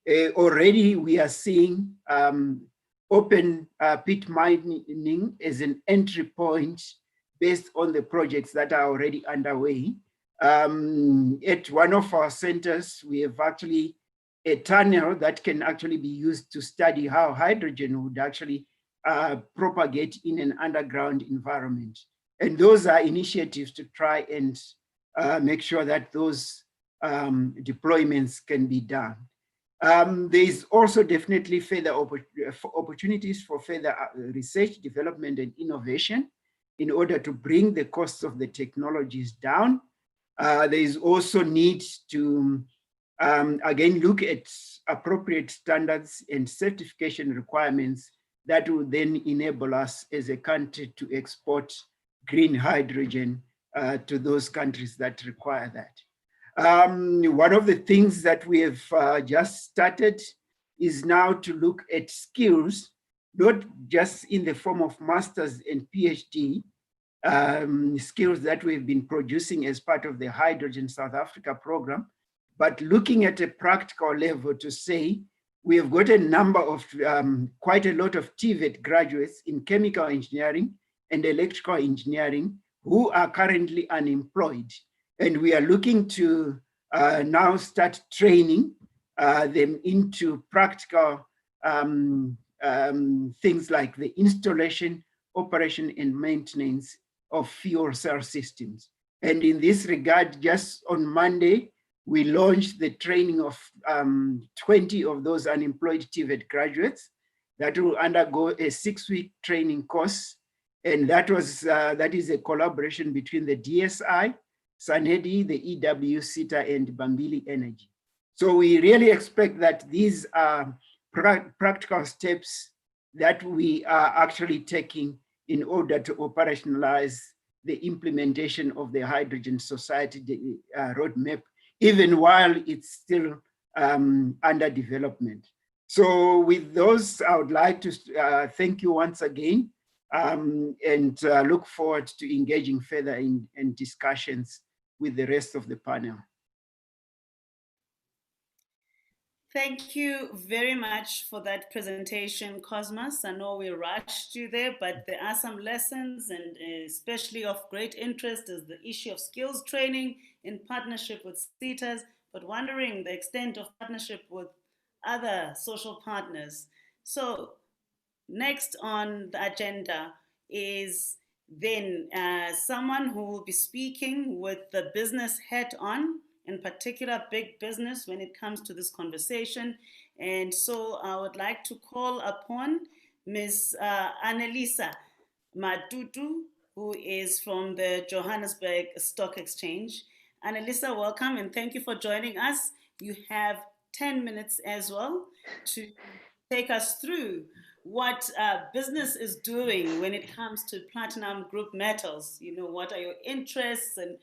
already we are seeing open pit mining as an entry point based on the projects that are already underway. At one of our centers, we have actually a tunnel that can actually be used to study how hydrogen would actually propagate in an underground environment. And those are initiatives to try and make sure that those deployments can be done. There's also definitely further opportunities for further research, development, and innovation in order to bring the costs of the technologies down. There is also need to, again, look at appropriate standards and certification requirements that will then enable us as a country to export green hydrogen to those countries that require that. One of the things that we have just started is now to look at skills, not just in the form of masters and PhD, skills that we've been producing as part of the Hydrogen South Africa program, but looking at a practical level to say, we have got a number of, quite a lot of TVET graduates in chemical engineering and electrical engineering who are currently unemployed. And we are looking to now start training them into practical things like the installation, operation, and maintenance of fuel cell systems. And in this regard, just on Monday, we launched the training of 20 of those unemployed TVET graduates that will undergo a 6-week training course And that is a collaboration between the DSI, Sanedi, the EW, SITA, and Bambili Energy. So we really expect that these are practical steps that we are actually taking in order to operationalize the implementation of the Hydrogen Society roadmap, even while it's still under development. So with those, I would like to thank you once again and look forward to engaging further in discussions with the rest of the panel. Thank you very much for that presentation, Cosmas. I know we rushed you there, but there are some lessons, and especially of great interest is the issue of skills training in partnership with SITAs, but wondering the extent of partnership with other social partners. So next on the agenda is then someone who will be speaking with the business hat on, in particular big business when it comes to this conversation. And so I would like to call upon Ms. Annelisa Madudu, who is from the Johannesburg Stock Exchange. Annelisa, welcome and thank you for joining us. You have 10 minutes as well to take us through what business is doing when it comes to platinum group metals. You know, what are your interests and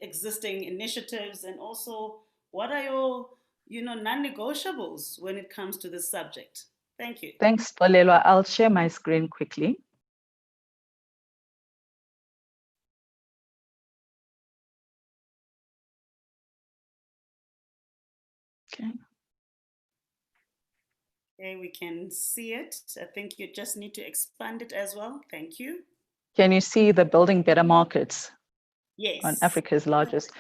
existing initiatives, and also what are your, non-negotiables when it comes to this subject? Thank you. Thanks, Xolelwa. I'll share my screen quickly. Okay. Okay, we can see it. I think you just need to expand it as well. Thank you. Can you see the building better markets? Yes. On Africa's largest.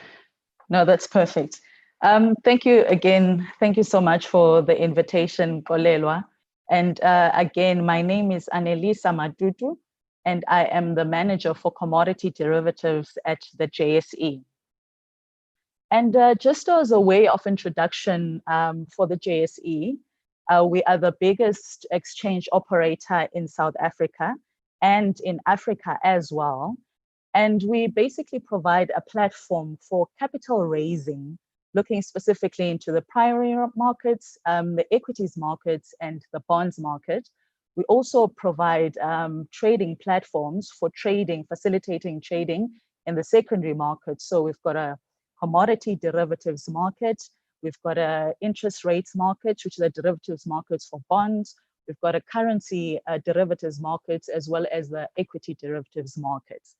No, that's perfect. Thank you again. Thank you so much for the invitation, Xolelwa. And again, my name is Annelisa Madudu, and I am the manager for commodity derivatives at the JSE. And just as a way of introduction for the JSE, we are the biggest exchange operator in South Africa and in Africa as well. And we basically provide a platform for capital raising, looking specifically into the primary markets, the equities markets, and the bonds market. We also provide trading platforms for trading, facilitating trading in the secondary market. So we've got a commodity derivatives market, we've got a interest rates market, which is the derivatives markets for bonds. We've got a currency derivatives markets, as well as the equity derivatives markets.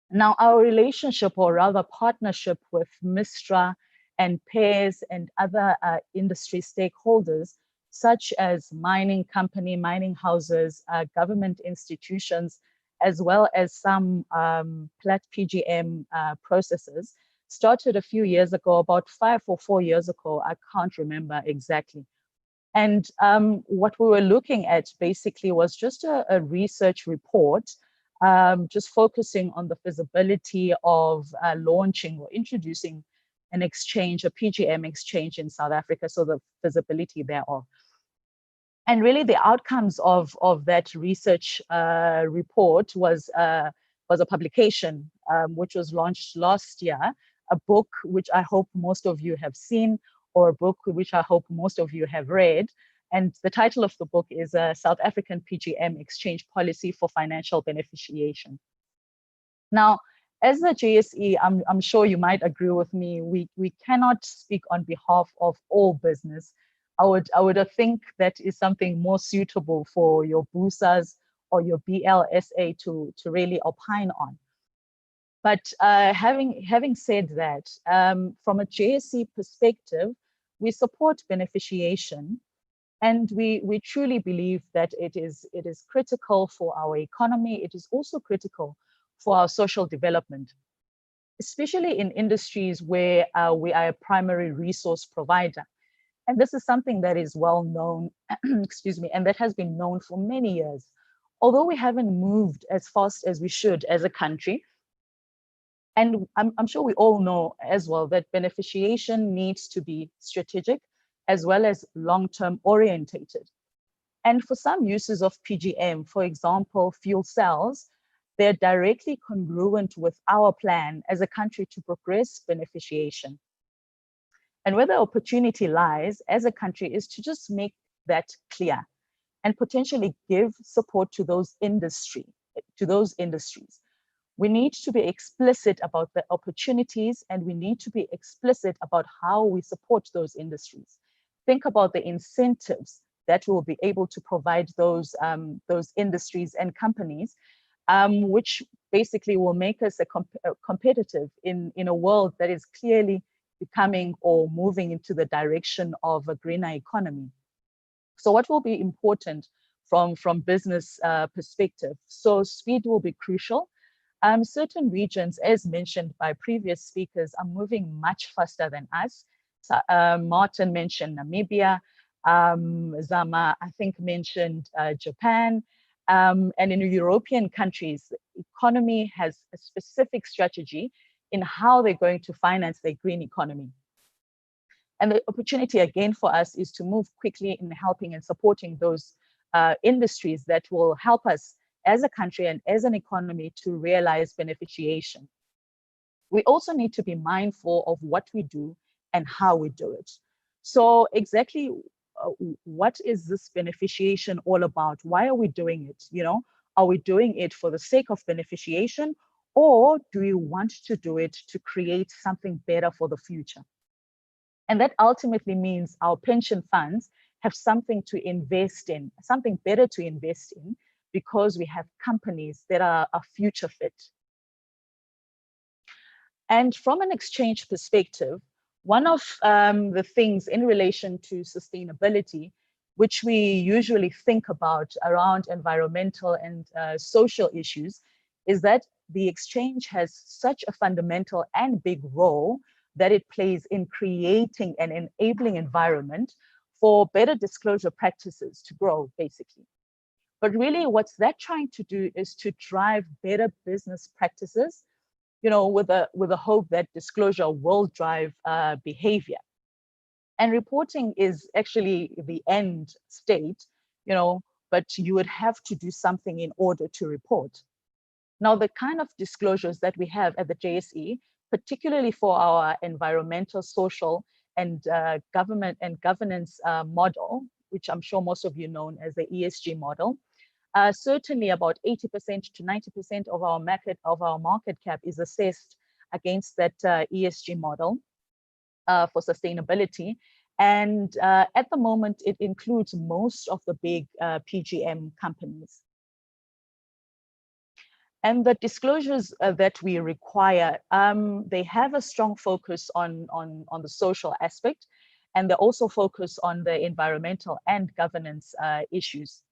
Now, our relationship, or rather partnership, with MISTRA and peers and other industry stakeholders, such as mining company, mining houses, government institutions, as well as some plat PGM processes, started a few years ago, about 5 or 4 years ago, I can't remember exactly. And what we were looking at basically was just a research report, just focusing on the feasibility of launching or introducing an exchange, a PGM exchange in South Africa, so the feasibility thereof. And really the outcomes of that research report was a publication which was launched last year, a book which I hope most of you have seen, or a book which I hope most of you have read. And the title of the book is South African PGM Exchange Policy for Financial Beneficiation. Now, as the JSE, I'm sure you might agree with me, we cannot speak on behalf of all business. I would think that is something more suitable for your BUSAs or your BLSA to really opine on. But having said that, from a JSE perspective, we support beneficiation. And we truly believe that it is critical for our economy. It is also critical for our social development, especially in industries where we are a primary resource provider. And this is something that is well known, excuse me, and that has been known for many years. Although we haven't moved as fast as we should as a country, and I'm sure we all know as well that beneficiation needs to be strategic, as well as long-term orientated. And for some uses of PGM, for example, fuel cells, they're directly congruent with our plan as a country to progress beneficiation. And where the opportunity lies as a country is to just make that clear and potentially give support to those industries. We need to be explicit about the opportunities, and we need to be explicit about how we support those industries. Think about the incentives that will be able to provide those industries and companies, which basically will make us competitive in a world that is clearly becoming or moving into the direction of a greener economy. So what will be important from business perspective? So speed will be crucial. Certain regions, as mentioned by previous speakers, are moving much faster than us. So, Martin mentioned Namibia, Zama, I think, mentioned Japan, and in European countries, the economy has a specific strategy in how they're going to finance their green economy. And the opportunity again for us is to move quickly in helping and supporting those industries that will help us as a country and as an economy to realize beneficiation. We also need to be mindful of what we do and how we do it. So exactly what is this beneficiation all about? Why are we doing it? You know, are we doing it for the sake of beneficiation, or do we want to do it to create something better for the future? And that ultimately means our pension funds have something to invest in, something better to invest in, because we have companies that are future fit. And from an exchange perspective, one of the things in relation to sustainability, which we usually think about around environmental and social issues, is that the exchange has such a fundamental and big role that it plays in creating an enabling environment for better disclosure practices to grow, basically. But really, what's that trying to do is to drive better business practices, you know, with a hope that disclosure will drive behavior. And reporting is actually the end state, you know, but you would have to do something in order to report. Now, the kind of disclosures that we have at the JSE, particularly for our environmental, social, and government and governance model, which I'm sure most of you know as the ESG model, certainly about 80% to 90% of our market cap is assessed against that ESG model for sustainability. And at the moment, it includes most of the big PGM companies. And the disclosures that we require, they have a strong focus on the social aspect, and they also focus on the environmental and governance issues.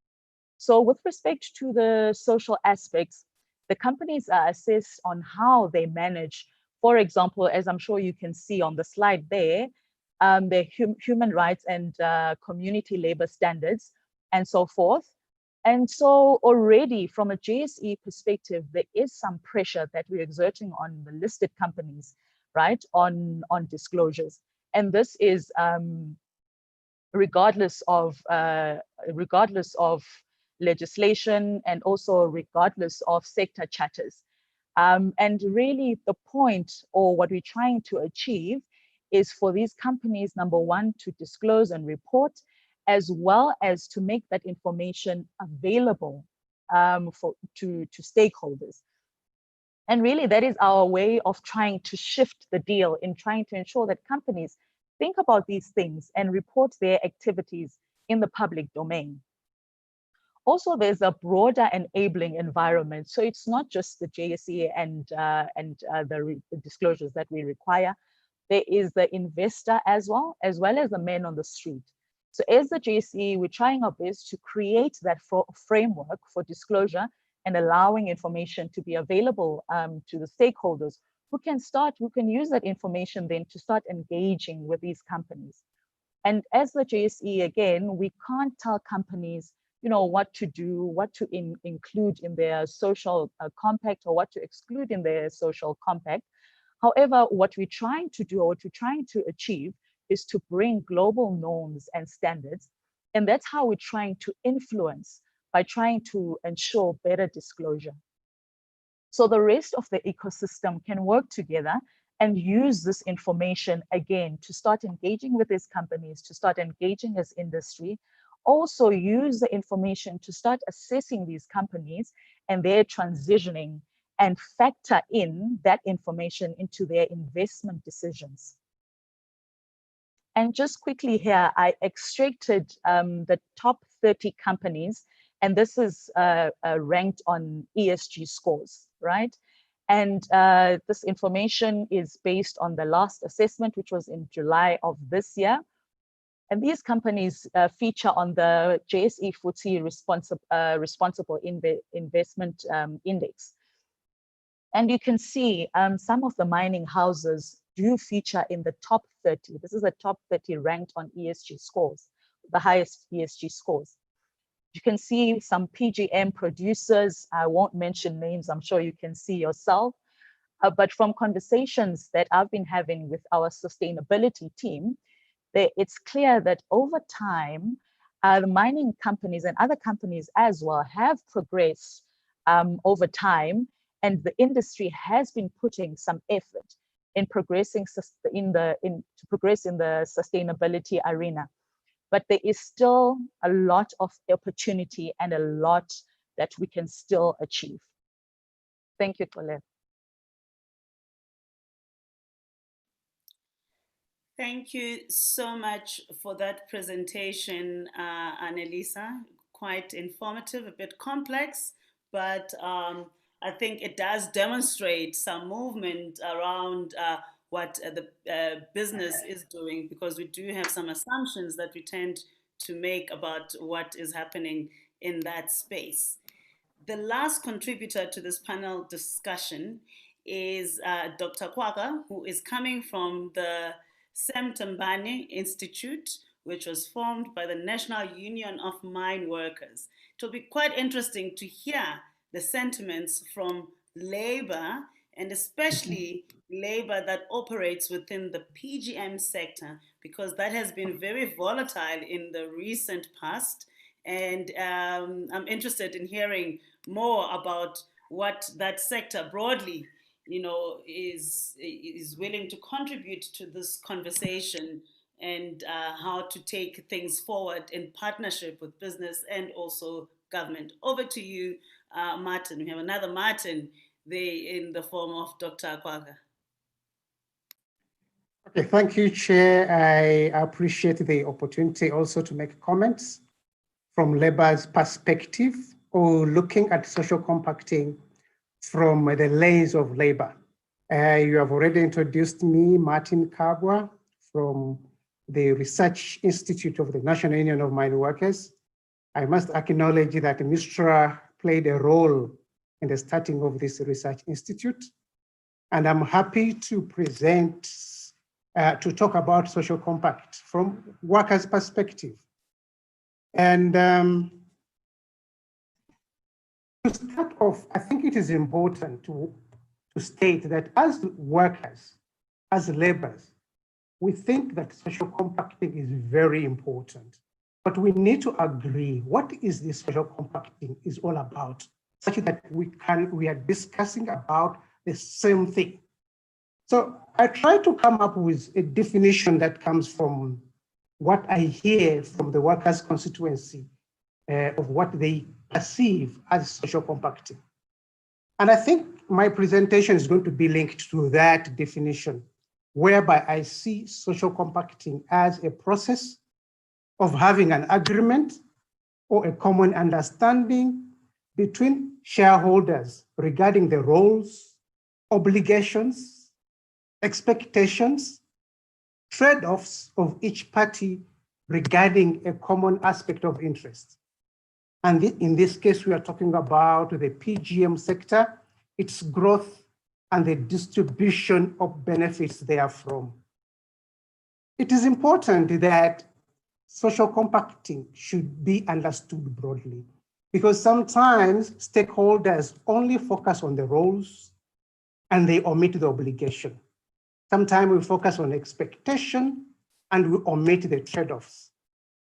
So with respect to the social aspects, the companies are assessed on how they manage, for example, as I'm sure you can see on the slide there, their human rights and community labor standards and so forth. And so already from a JSE perspective, there is some pressure that we're exerting on the listed companies, right, on disclosures. And this is regardless of legislation and also regardless of sector charters. And really the point, or what we're trying to achieve, is for these companies, number one, to disclose and report, as well as to make that information available to stakeholders. And really that is our way of trying to shift the deal in trying to ensure that companies think about these things and report their activities in the public domain. Also, there's a broader enabling environment. So it's not just the JSE and the disclosures that we require. There is the investor as well as the man on the street. So as the JSE, we're trying our best to create that framework for disclosure and allowing information to be available to the stakeholders who can use that information then to start engaging with these companies. And as the JSE, again, we can't tell companies, you know, what to do, what to include in their social compact or what to exclude in their social compact. However, what we're trying to do or what we're trying to achieve is to bring global norms and standards And that's how we're trying to influence, by trying to ensure better disclosure. So the rest of the ecosystem can work together and use this information again to start engaging with these companies, to start engaging as industry, also use the information to start assessing these companies and their transitioning, and factor in that information into their investment decisions. And just quickly here, I extracted the top 30 companies, and this is ranked on ESG scores, right? And this information is based on the last assessment, which was in July of this year. And these companies feature on the JSE FTSE Responsible Investment Index. And you can see some of the mining houses do feature in the top 30. This is the top 30 ranked on ESG scores, the highest ESG scores. You can see some PGM producers. I won't mention names, I'm sure you can see yourself. But from conversations that I've been having with our sustainability team, it's clear that over time, the mining companies and other companies as well have progressed over time, and the industry has been putting some effort in progressing to progress in the sustainability arena. But there is still a lot of opportunity and a lot that we can still achieve. Thank you, Xolelwa. Thank you so much for that presentation, Annelisa. Quite informative, a bit complex, but I think it does demonstrate some movement around what the business is doing, because we do have some assumptions that we tend to make about what is happening in that space. The last contributor to this panel discussion is Dr. Kwaga, who is coming from the Semtambane Institute, which was formed by the National Union of Mine Workers. It will be quite interesting to hear the sentiments from labor, and especially labor that operates within the PGM sector, because that has been very volatile in the recent past. And I'm interested in hearing more about what that sector broadly, is willing to contribute to this conversation, and how to take things forward in partnership with business and also government. Over to you, Martin. We have another Martin there in the form of Dr. Kwaga. Okay, thank you, Chair. I appreciate the opportunity also to make comments from labor's perspective, or looking at social compacting from the lens of labor. You have already introduced me, Martin Kabwa, from the Research Institute of the National Union of Mine Workers. I must acknowledge that MISTRA played a role in the starting of this research institute. And I'm happy to present, to talk about social compact from workers' perspective. And to start off, I think it is important to state that as workers, as laborers, we think that social compacting is very important. But we need to agree what is this social compacting is all about, such that we are discussing about the same thing. So I try to come up with a definition that comes from what I hear from the workers' constituency of what they perceive as social compacting. And I think my presentation is going to be linked to that definition, whereby I see social compacting as a process of having an agreement or a common understanding between shareholders regarding the roles, obligations, expectations, trade-offs of each party regarding a common aspect of interest. And in this case, we are talking about the PGM sector, its growth, and the distribution of benefits therefrom. It is important that social compacting should be understood broadly, because sometimes stakeholders only focus on the roles and they omit the obligation. Sometimes we focus on expectation and we omit the trade-offs.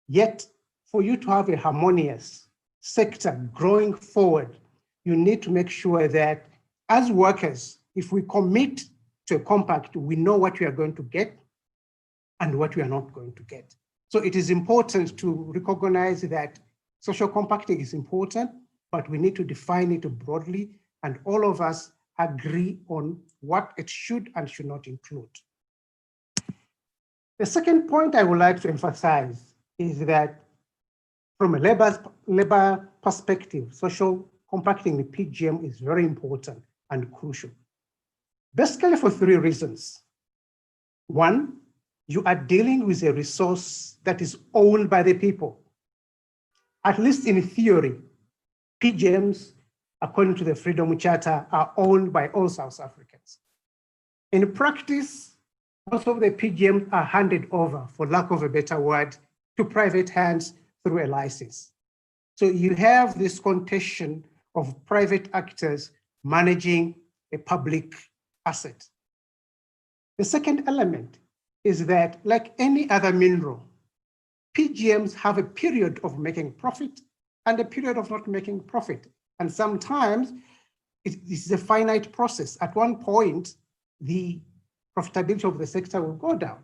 Yet, for you to have a harmonious sector growing forward, you need to make sure that as workers, if we commit to a compact, we know what we are going to get and what we are not going to get. So it is important to recognize that social compacting is important, but we need to define it broadly, and all of us agree on what it should and should not include. The second point I would like to emphasize is that from a labor perspective, social compacting the PGM is very important and crucial. Basically for three reasons. One, you are dealing with a resource that is owned by the people. At least in theory, PGMs, according to the Freedom Charter, are owned by all South Africans. In practice, most of the PGMs are handed over, for lack of a better word, to private hands through a license. So you have this contention of private actors managing a public asset. The second element is that, like any other mineral, PGMs have a period of making profit and a period of not making profit. And sometimes it is a finite process. At one point, the profitability of the sector will go down.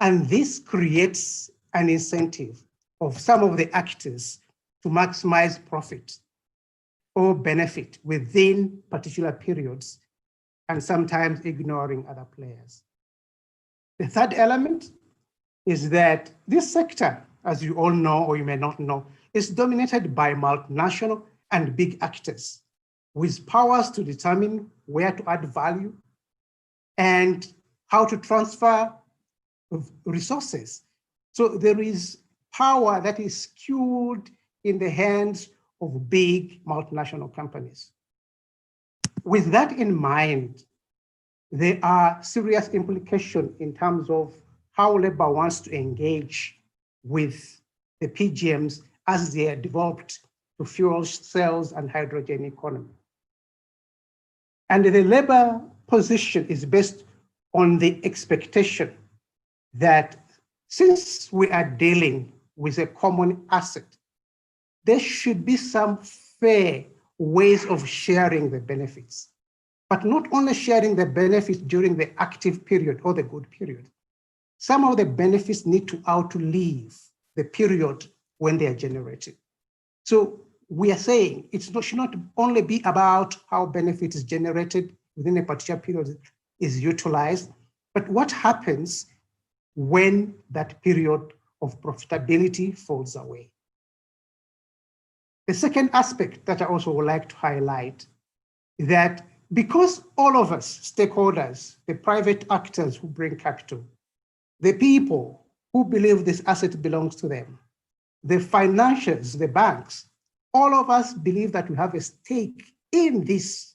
And this creates an incentive of some of the actors to maximize profit or benefit within particular periods, and sometimes ignoring other players. The third element is that this sector, as you all know or you may not know, is dominated by multinational and big actors with powers to determine where to add value and how to transfer resources. So there is power that is skewed in the hands of big multinational companies. With that in mind, there are serious implications in terms of how labor wants to engage with the PGMs as they are developed to fuel cells and hydrogen economy. And the labor position is based on the expectation that since we are dealing with a common asset, there should be some fair ways of sharing the benefits, but not only sharing the benefits during the active period or the good period. Some of the benefits need to outlive the period when they are generated. So we are saying it should not only be about how benefit is generated within a particular period is utilized, but what happens when that period of profitability falls away. The second aspect that I also would like to highlight is that because all of us, stakeholders, the private actors who bring capital, the people who believe this asset belongs to them, the financiers, the banks, all of us believe that we have a stake in this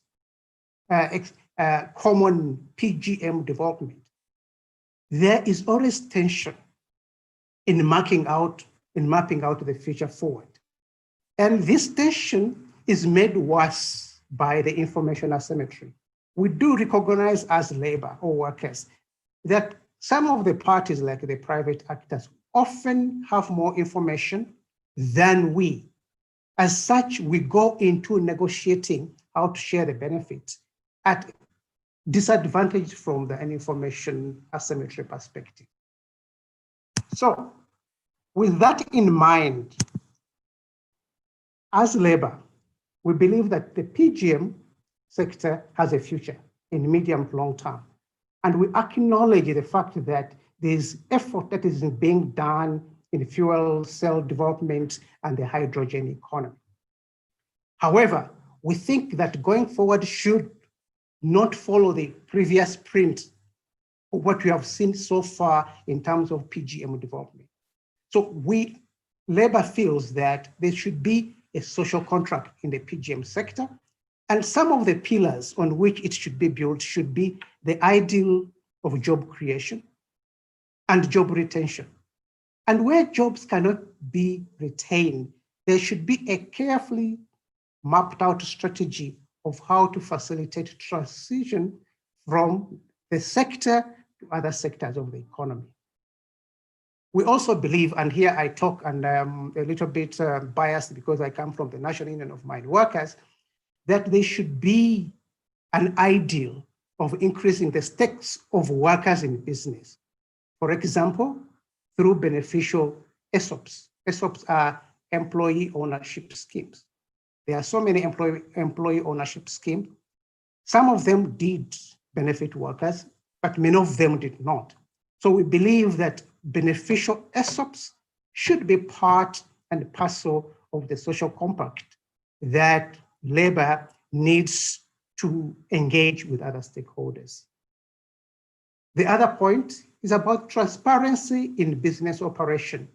common PGM development. There is always tension in mapping out the future forward. And this tension is made worse by the information asymmetry. We do recognize as labor or workers that some of the parties, like the private actors, often have more information than we. As such, we go into negotiating how to share the benefits at disadvantage from an information asymmetry perspective. So with that in mind, as labor, we believe that the PGM sector has a future in medium to long term. And we acknowledge the fact that there's effort that is being done in fuel cell development and the hydrogen economy. However, we think that going forward should not follow the previous print of what we have seen so far in terms of PGM development. So labor feels that there should be a social contract in the PGM sector, and some of the pillars on which it should be built should be the ideal of job creation and job retention. And where jobs cannot be retained, there should be a carefully mapped out strategy of how to facilitate transition from the sector to other sectors of the economy. We also believe, and here I talk and I'm a little bit biased because I come from the National Union of Mine Workers, that there should be an ideal of increasing the stakes of workers in business. For example, through beneficial ESOPs. ESOPs are employee ownership schemes. There are so many employee ownership schemes. Some of them did benefit workers, but many of them did not. So we believe that beneficial ESOPs should be part and parcel of the social compact that labor needs to engage with other stakeholders. The other point is about transparency in business operation,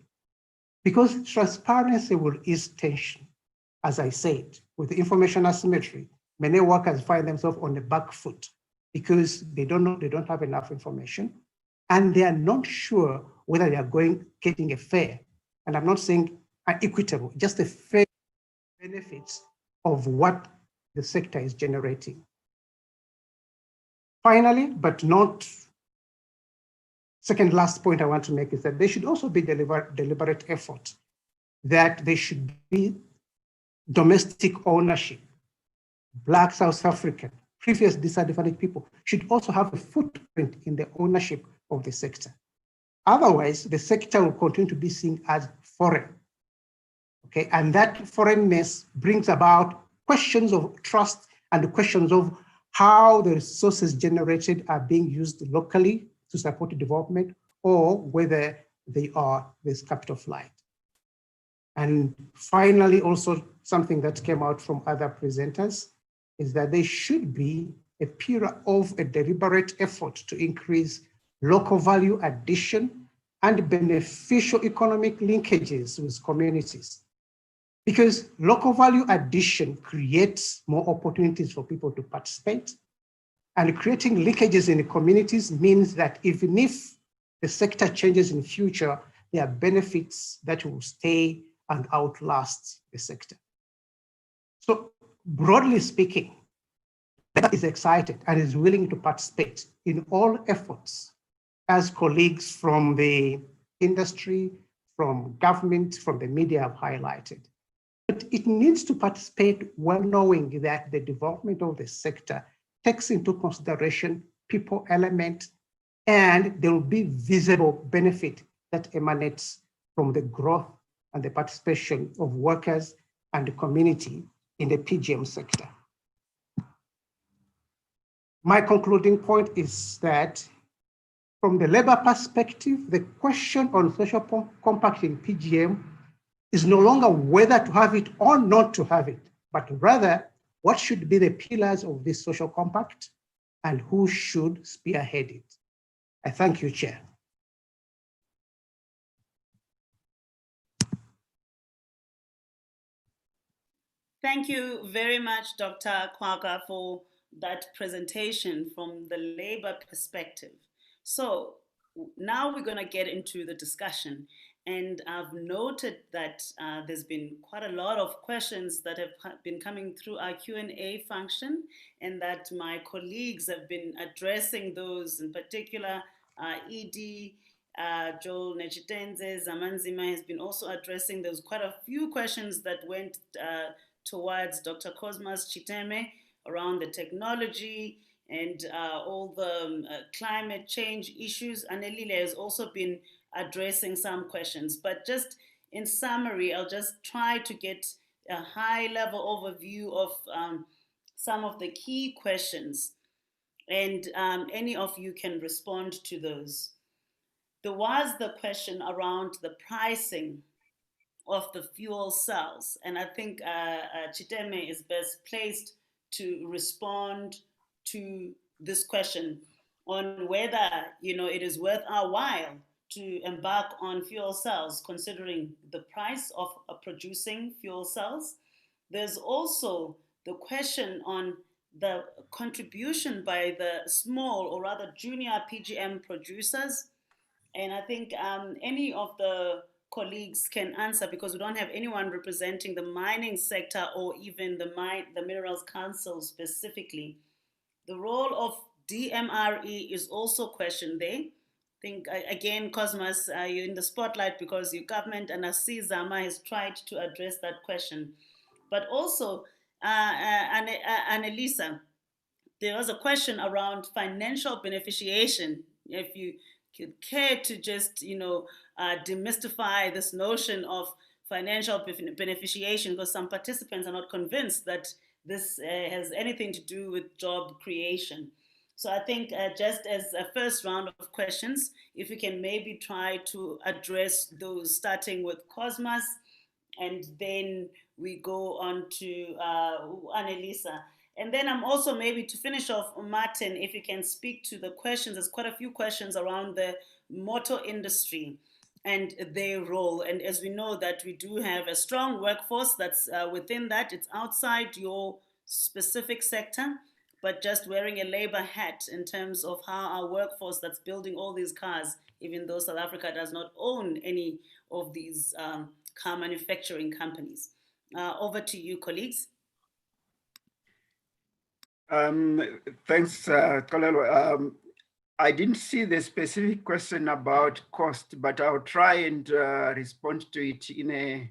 because transparency will ease tension. As I said, with information asymmetry, many workers find themselves on the back foot because they don't have enough information, and they are not sure whether they are getting a fair, and I'm not saying an equitable, just a fair benefits of what the sector is generating. Finally, but not second last point I want to make is that there should also be deliberate effort, that there should be domestic ownership. Black South African, previous disadvantaged people should also have a footprint in the ownership of the sector. Otherwise, the sector will continue to be seen as foreign. Okay, and that foreignness brings about questions of trust and questions of how the resources generated are being used locally to support development, or whether there's capital flight. And finally, also something that came out from other presenters is that there should be a period of a deliberate effort to increase local value addition and beneficial economic linkages with communities. Because local value addition creates more opportunities for people to participate, and creating linkages in the communities means that even if the sector changes in future, there are benefits that will stay and outlast the sector. So broadly speaking, labor is excited and is willing to participate in all efforts, as colleagues from the industry, from government, from the media have highlighted. But it needs to participate well knowing that the development of the sector takes into consideration people element, and there will be visible benefit that emanates from the growth and the participation of workers and the community in the PGM sector. My concluding point is that from the labor perspective, the question on social compact in PGM is no longer whether to have it or not to have it, but rather what should be the pillars of this social compact and who should spearhead it. I thank you, Chair. Thank you very much, Dr. Kwaga, for that presentation from the labor perspective. So now we're going to get into the discussion. And I've noted that there's been quite a lot of questions that have been coming through our Q&A function, and that my colleagues have been addressing those, in particular, ED, Joel Nechitenze, Zamanzima has been also addressing. There's quite a few questions that went towards Dr. Cosmas Chiteme around the technology and all the climate change issues. Anelile has also been addressing some questions, but just in summary, I'll just try to get a high-level overview of some of the key questions, and any of you can respond to those. There was the question around the pricing of the fuel cells, and I think Chiteme is best placed to respond to this question on whether it is worth our while to embark on fuel cells, considering the price of producing fuel cells. There's also the question on the contribution by the small, or rather junior PGM producers. And I think any of the colleagues can answer, because we don't have anyone representing the mining sector or even the Minerals Council specifically. The role of DMRE is also questioned there. think, again, Cosmas, you're in the spotlight because your government, and I see Zama has tried to address that question. But also, Annalisa, there was a question around financial beneficiation. If you could care to just, demystify this notion of financial beneficiation, because some participants are not convinced that this has anything to do with job creation. So I think just as a first round of questions, if we can maybe try to address those, starting with Cosmas, and then we go on to Annalisa. And then I'm also, maybe to finish off, Martin, if you can speak to the questions. There's quite a few questions around the motor industry and their role. And as we know that we do have a strong workforce that's within that, it's outside your specific sector, but just wearing a labor hat in terms of how our workforce that's building all these cars, even though South Africa does not own any of these car manufacturing companies. Over to you, colleagues. Thanks, Xolelwa. I didn't see the specific question about cost, but I'll try and respond to it in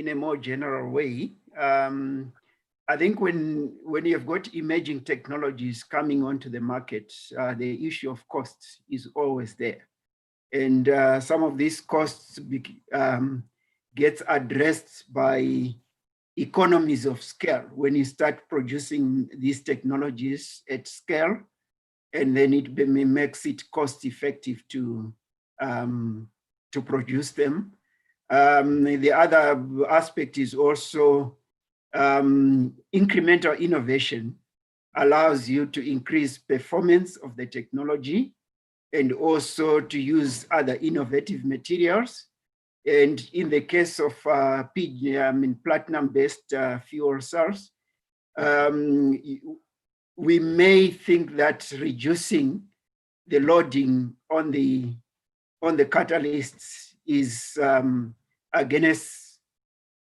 a more general way. I think when you've got emerging technologies coming onto the market, the issue of costs is always there. And some of these costs gets addressed by economies of scale when you start producing these technologies at scale, and then it makes it cost effective to produce them. The other aspect is also incremental innovation allows you to increase performance of the technology and also to use other innovative materials. And in the case of platinum-based fuel cells, we may think that reducing the loading on the catalysts is against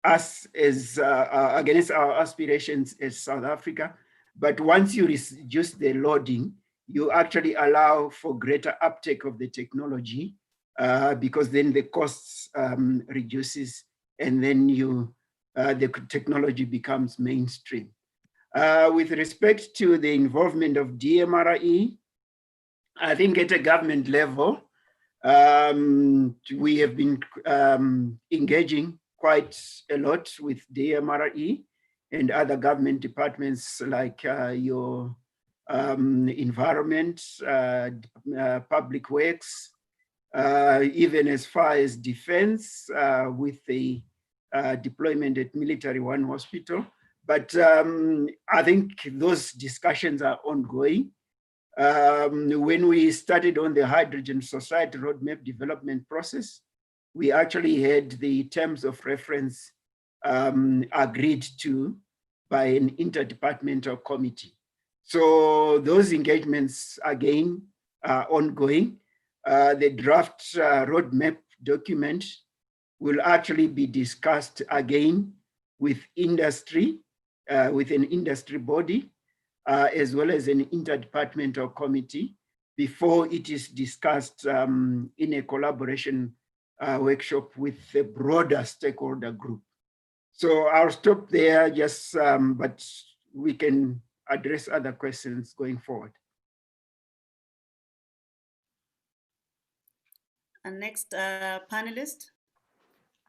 us as against our aspirations as South Africa. But once you reduce the loading, you actually allow for greater uptake of the technology, because then the costs reduces, and then the technology becomes mainstream. With respect to the involvement of DMRE, I think at a government level, we have been engaging quite a lot with DMRE and other government departments like your environment, public works, even as far as defense with the deployment at Military One Hospital. But I think those discussions are ongoing. When we started on the Hydrogen Society Roadmap development process, we actually had the terms of reference agreed to by an interdepartmental committee. So those engagements, again, are ongoing. The draft roadmap document will actually be discussed again with industry, with an industry body, as well as an interdepartmental committee before it is discussed in a collaboration workshop with the broader stakeholder group. So I'll stop there, just but we can address other questions going forward. And next panelist.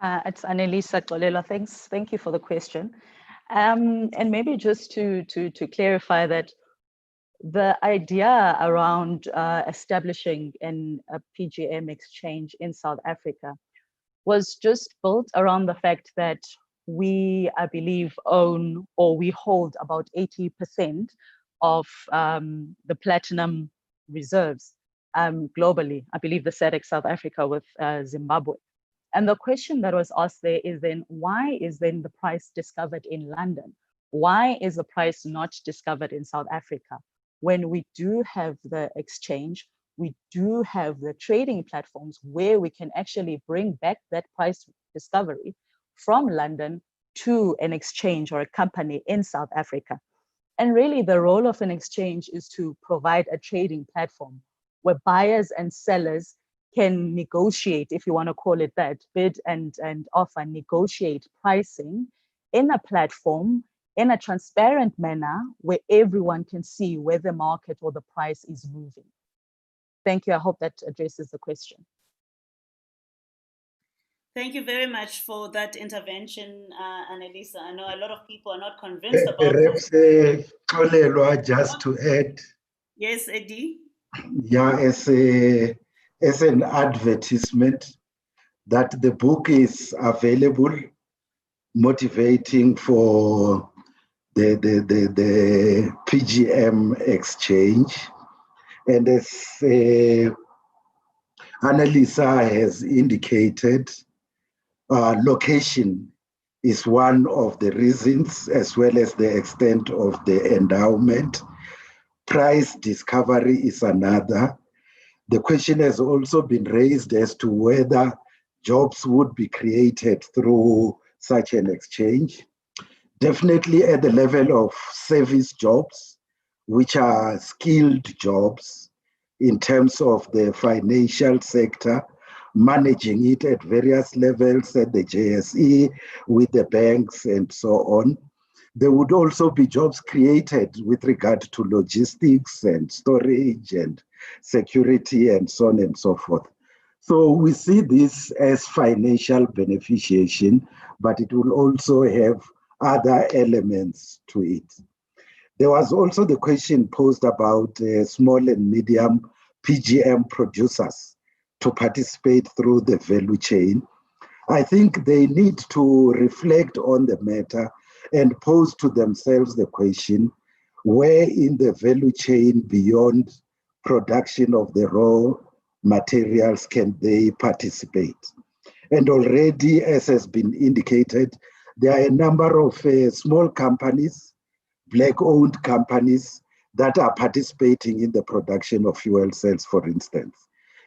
It's Annalisa Xolelwa. Thank you for the question. And maybe just to clarify that the idea around establishing a PGM exchange in South Africa was just built around the fact that we, I believe, own, or we hold about 80% of the platinum reserves globally. I believe the SADC South Africa with Zimbabwe. And the question that was asked there is then, why is then the price discovered in London? Why is the price not discovered in South Africa? When we do have the exchange, we do have the trading platforms where we can actually bring back that price discovery from London to an exchange or a company in South Africa. And really the role of an exchange is to provide a trading platform where buyers and sellers can negotiate, if you want to call it that, bid and offer, negotiate pricing in a platform in a transparent manner where everyone can see where the market or the price is moving. Thank you. I hope that addresses the question. Thank you very much for that intervention, Annalisa. I know a lot of people are not convinced about perhaps, Xolelwa, just to add. Yes, Eddie? Yeah, as an advertisement, that the book is available, motivating for the PGM exchange. And as Annalisa has indicated, location is one of the reasons, as well as the extent of the endowment. Price discovery is another. The question has also been raised as to whether jobs would be created through such an exchange. Definitely at the level of service jobs, which are skilled jobs in terms of the financial sector, managing it at various levels at the JSE, with the banks and so on. There would also be jobs created with regard to logistics and storage and security and so on and so forth. So we see this as financial beneficiation, but it will also have other elements to it. There was also the question posed about small and medium PGM producers to participate through the value chain. I think they need to reflect on the matter and pose to themselves the question, where in the value chain beyond production of the raw materials can they participate? And already, as has been indicated, there are a number of small companies, Black-owned companies, that are participating in the production of fuel cells, for instance.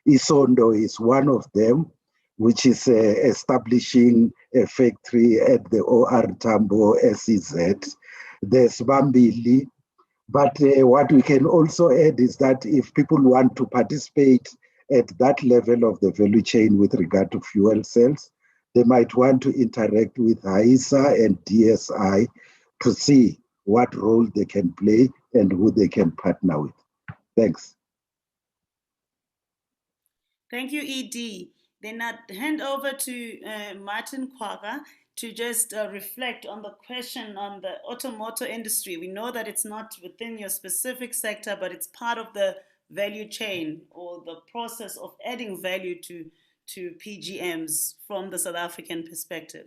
Isondo is one of them, which is establishing a factory at the OR Tambo SEZ. There's Bambili. But what we can also add is that if people want to participate at that level of the value chain with regard to fuel cells, they might want to interact with HISA and DSI to see what role they can play and who they can partner with. Thanks. Thank you, Ed. Then I hand over to Martin Kwaga to just reflect on the question on the automotive industry. We know that it's not within your specific sector, but it's part of the value chain or the process of adding value to PGMs from the South African perspective.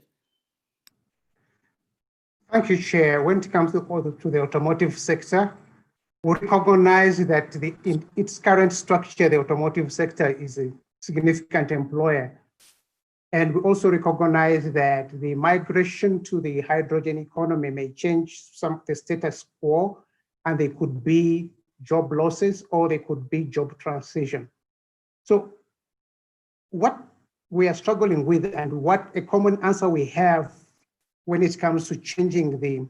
Thank you, Chair. When it comes to the automotive sector, we recognize that in its current structure, the automotive sector is a significant employer. And we also recognize that the migration to the hydrogen economy may change some of the status quo, and there could be job losses or there could be job transition. So what we are struggling with and what a common answer we have when it comes to changing the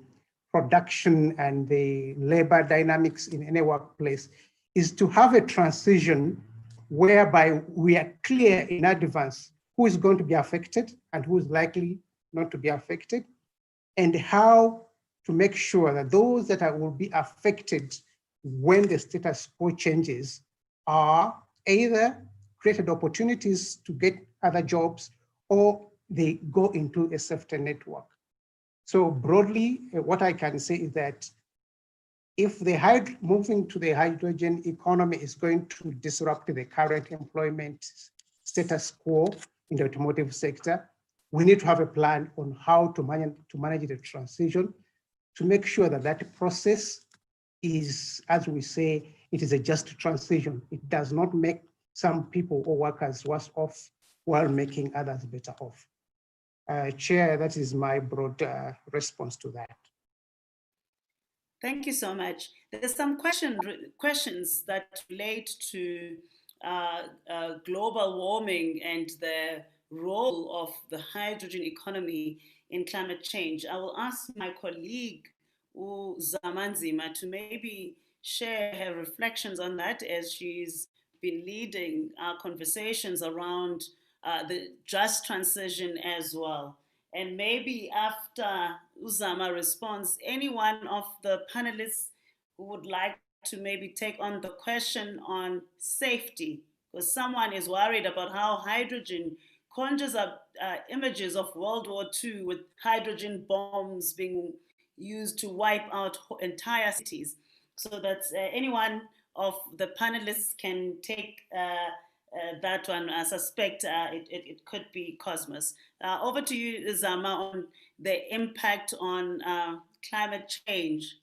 production and the labor dynamics in any workplace is to have a transition whereby we are clear in advance who is going to be affected and who is likely not to be affected, and how to make sure that those that will be affected when the status quo changes are either created opportunities to get other jobs or they go into a safety network. So broadly, what I can say is that if moving to the hydrogen economy is going to disrupt the current employment status quo in the automotive sector, we need to have a plan on how to manage the transition to make sure that that process is, as we say, it is a just transition. It does not make some people or workers worse off while making others better off. Chair, that is my broad response to that. Thank you so much. There's some questions that relate to global warming and the role of the hydrogen economy in climate change. I will ask my colleague, Zamanzima, to maybe share her reflections on that, as she's been leading our conversations around the just transition as well. And maybe after Uzama responds, any one of the panelists who would like to maybe take on the question on safety, because someone is worried about how hydrogen conjures up images of World War II with hydrogen bombs being used to wipe out entire cities. So that anyone of the panelists can take that one. I suspect it could be Cosmos. Over to you, Zama, on the impact on climate change.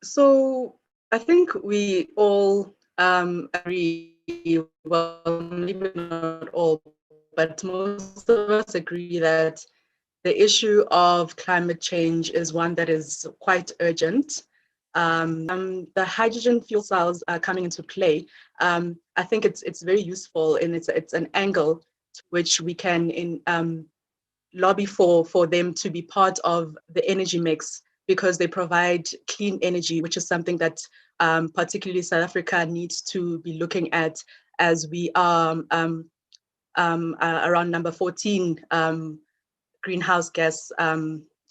So I think we all agree, well, maybe not all, but most of us agree that the issue of climate change is one that is quite urgent. The hydrogen fuel cells are coming into play. I think it's very useful, and it's an angle to which we can lobby for them to be part of the energy mix, because they provide clean energy, which is something that particularly South Africa needs to be looking at, as we are around number 14 greenhouse gas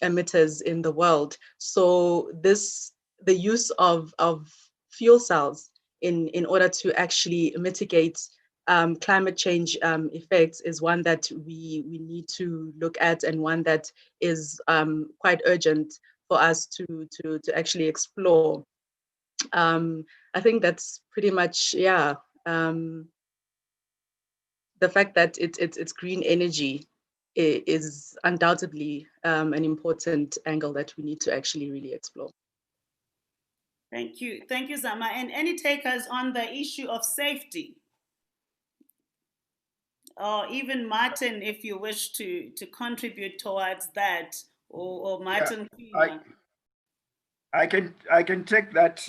emitters in the world. So the use of fuel cells in order to actually mitigate climate change effects is one that we need to look at, and one that is quite urgent for us to actually explore. I think that's pretty much, yeah. The fact that it's green energy is undoubtedly an important angle that we need to actually really explore. Thank you, Zama. And any takers on the issue of safety? Or even Martin, if you wish to contribute towards that, or Martin. Yeah, I can take that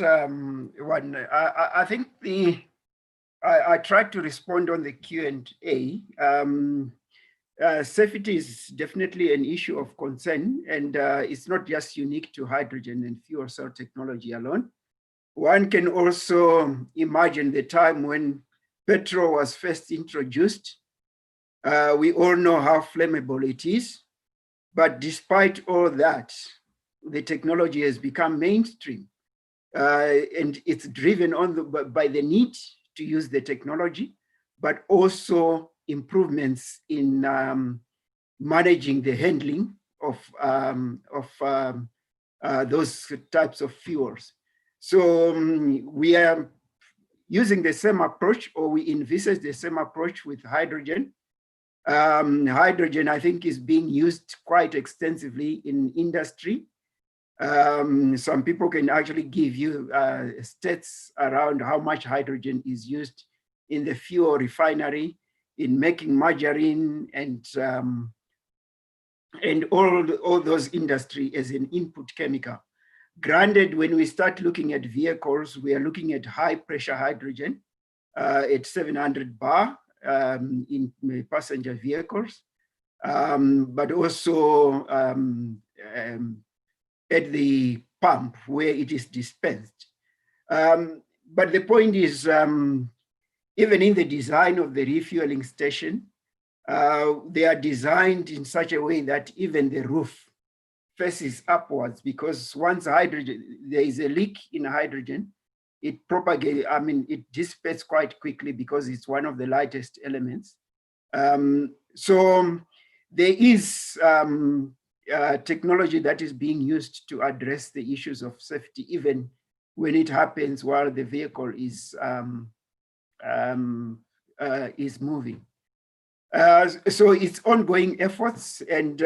one. I think I tried to respond on the Q&A. Safety is definitely an issue of concern, and it's not just unique to hydrogen and fuel cell technology alone. One can also imagine the time when petrol was first introduced. We all know how flammable it is, but despite all that, the technology has become mainstream, and it's driven by the need to use the technology, but also improvements in managing the handling of those types of fuels. So we are using the same approach, or we envisage the same approach with hydrogen. Hydrogen, I think, is being used quite extensively in industry. Some people can actually give you stats around how much hydrogen is used in the fuel refinery, in making margarine, and all those industry as an input chemical. Granted, when we start looking at vehicles, we are looking at high pressure hydrogen at 700 bar in passenger vehicles, but also at the pump where it is dispensed. But the point is, even in the design of the refueling station, they are designed in such a way that even the roof faces upwards, because once hydrogen, there is a leak in hydrogen, it propagates, it dissipates quite quickly because it's one of the lightest elements. So there is technology that is being used to address the issues of safety, even when it happens while the vehicle is moving. So it's ongoing efforts, and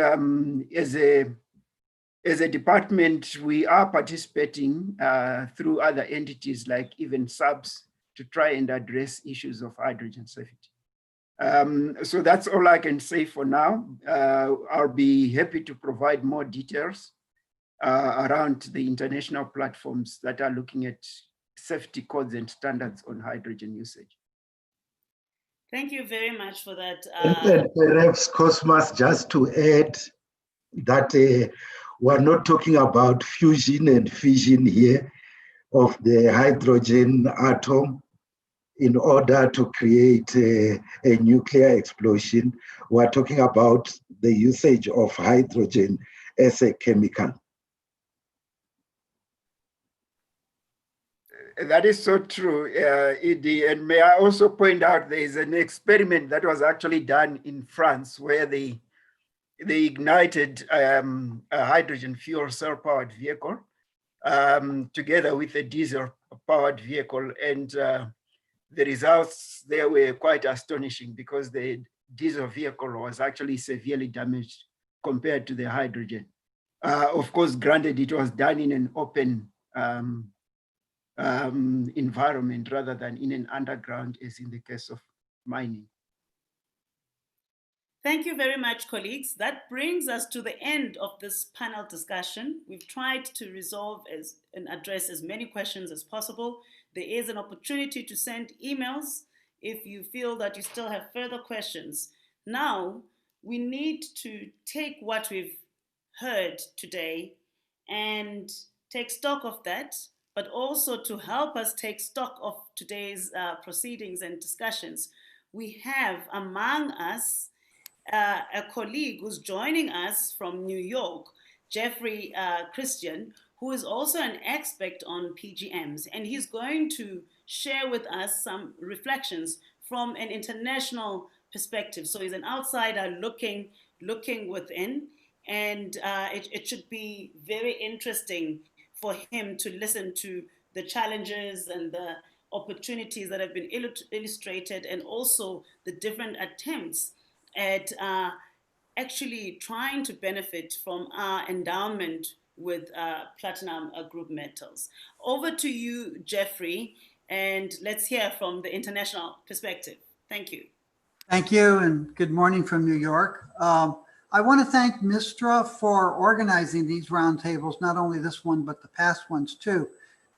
as a department, we are participating through other entities like even SABS to try and address issues of hydrogen safety. So that's all I can say for now. I'll be happy to provide more details around the international platforms that are looking at safety codes and standards on hydrogen usage. Thank you very much for that. And perhaps, Cosmas, just to add that we're not talking about fusion and fission here of the hydrogen atom in order to create a nuclear explosion. We're talking about the usage of hydrogen as a chemical. That is so true, Edie. And may I also point out there is an experiment that was actually done in France where they ignited a hydrogen fuel cell powered vehicle together with a diesel powered vehicle. And the results there were quite astonishing because the diesel vehicle was actually severely damaged compared to the hydrogen. Of course, granted, it was done in an open environment rather than in an underground, as in the case of mining. Thank you very much, colleagues. That brings us to the end of this panel discussion. We've tried to resolve and address as many questions as possible. There is an opportunity to send emails if you feel that you still have further questions. Now, we need to take what we've heard today and take stock of that, but also to help us take stock of today's proceedings and discussions. We have among us a colleague who's joining us from New York, Jeffrey Christian, who is also an expert on PGMs, and he's going to share with us some reflections from an international perspective. So he's an outsider looking within, and it should be very interesting for him to listen to the challenges and the opportunities that have been illustrated, and also the different attempts at actually trying to benefit from our endowment with platinum group metals. Over to you, Jeffrey, and let's hear from the international perspective. Thank you. Thank you, and good morning from New York. I want to thank MISTRA for organizing these roundtables, not only this one, but the past ones too.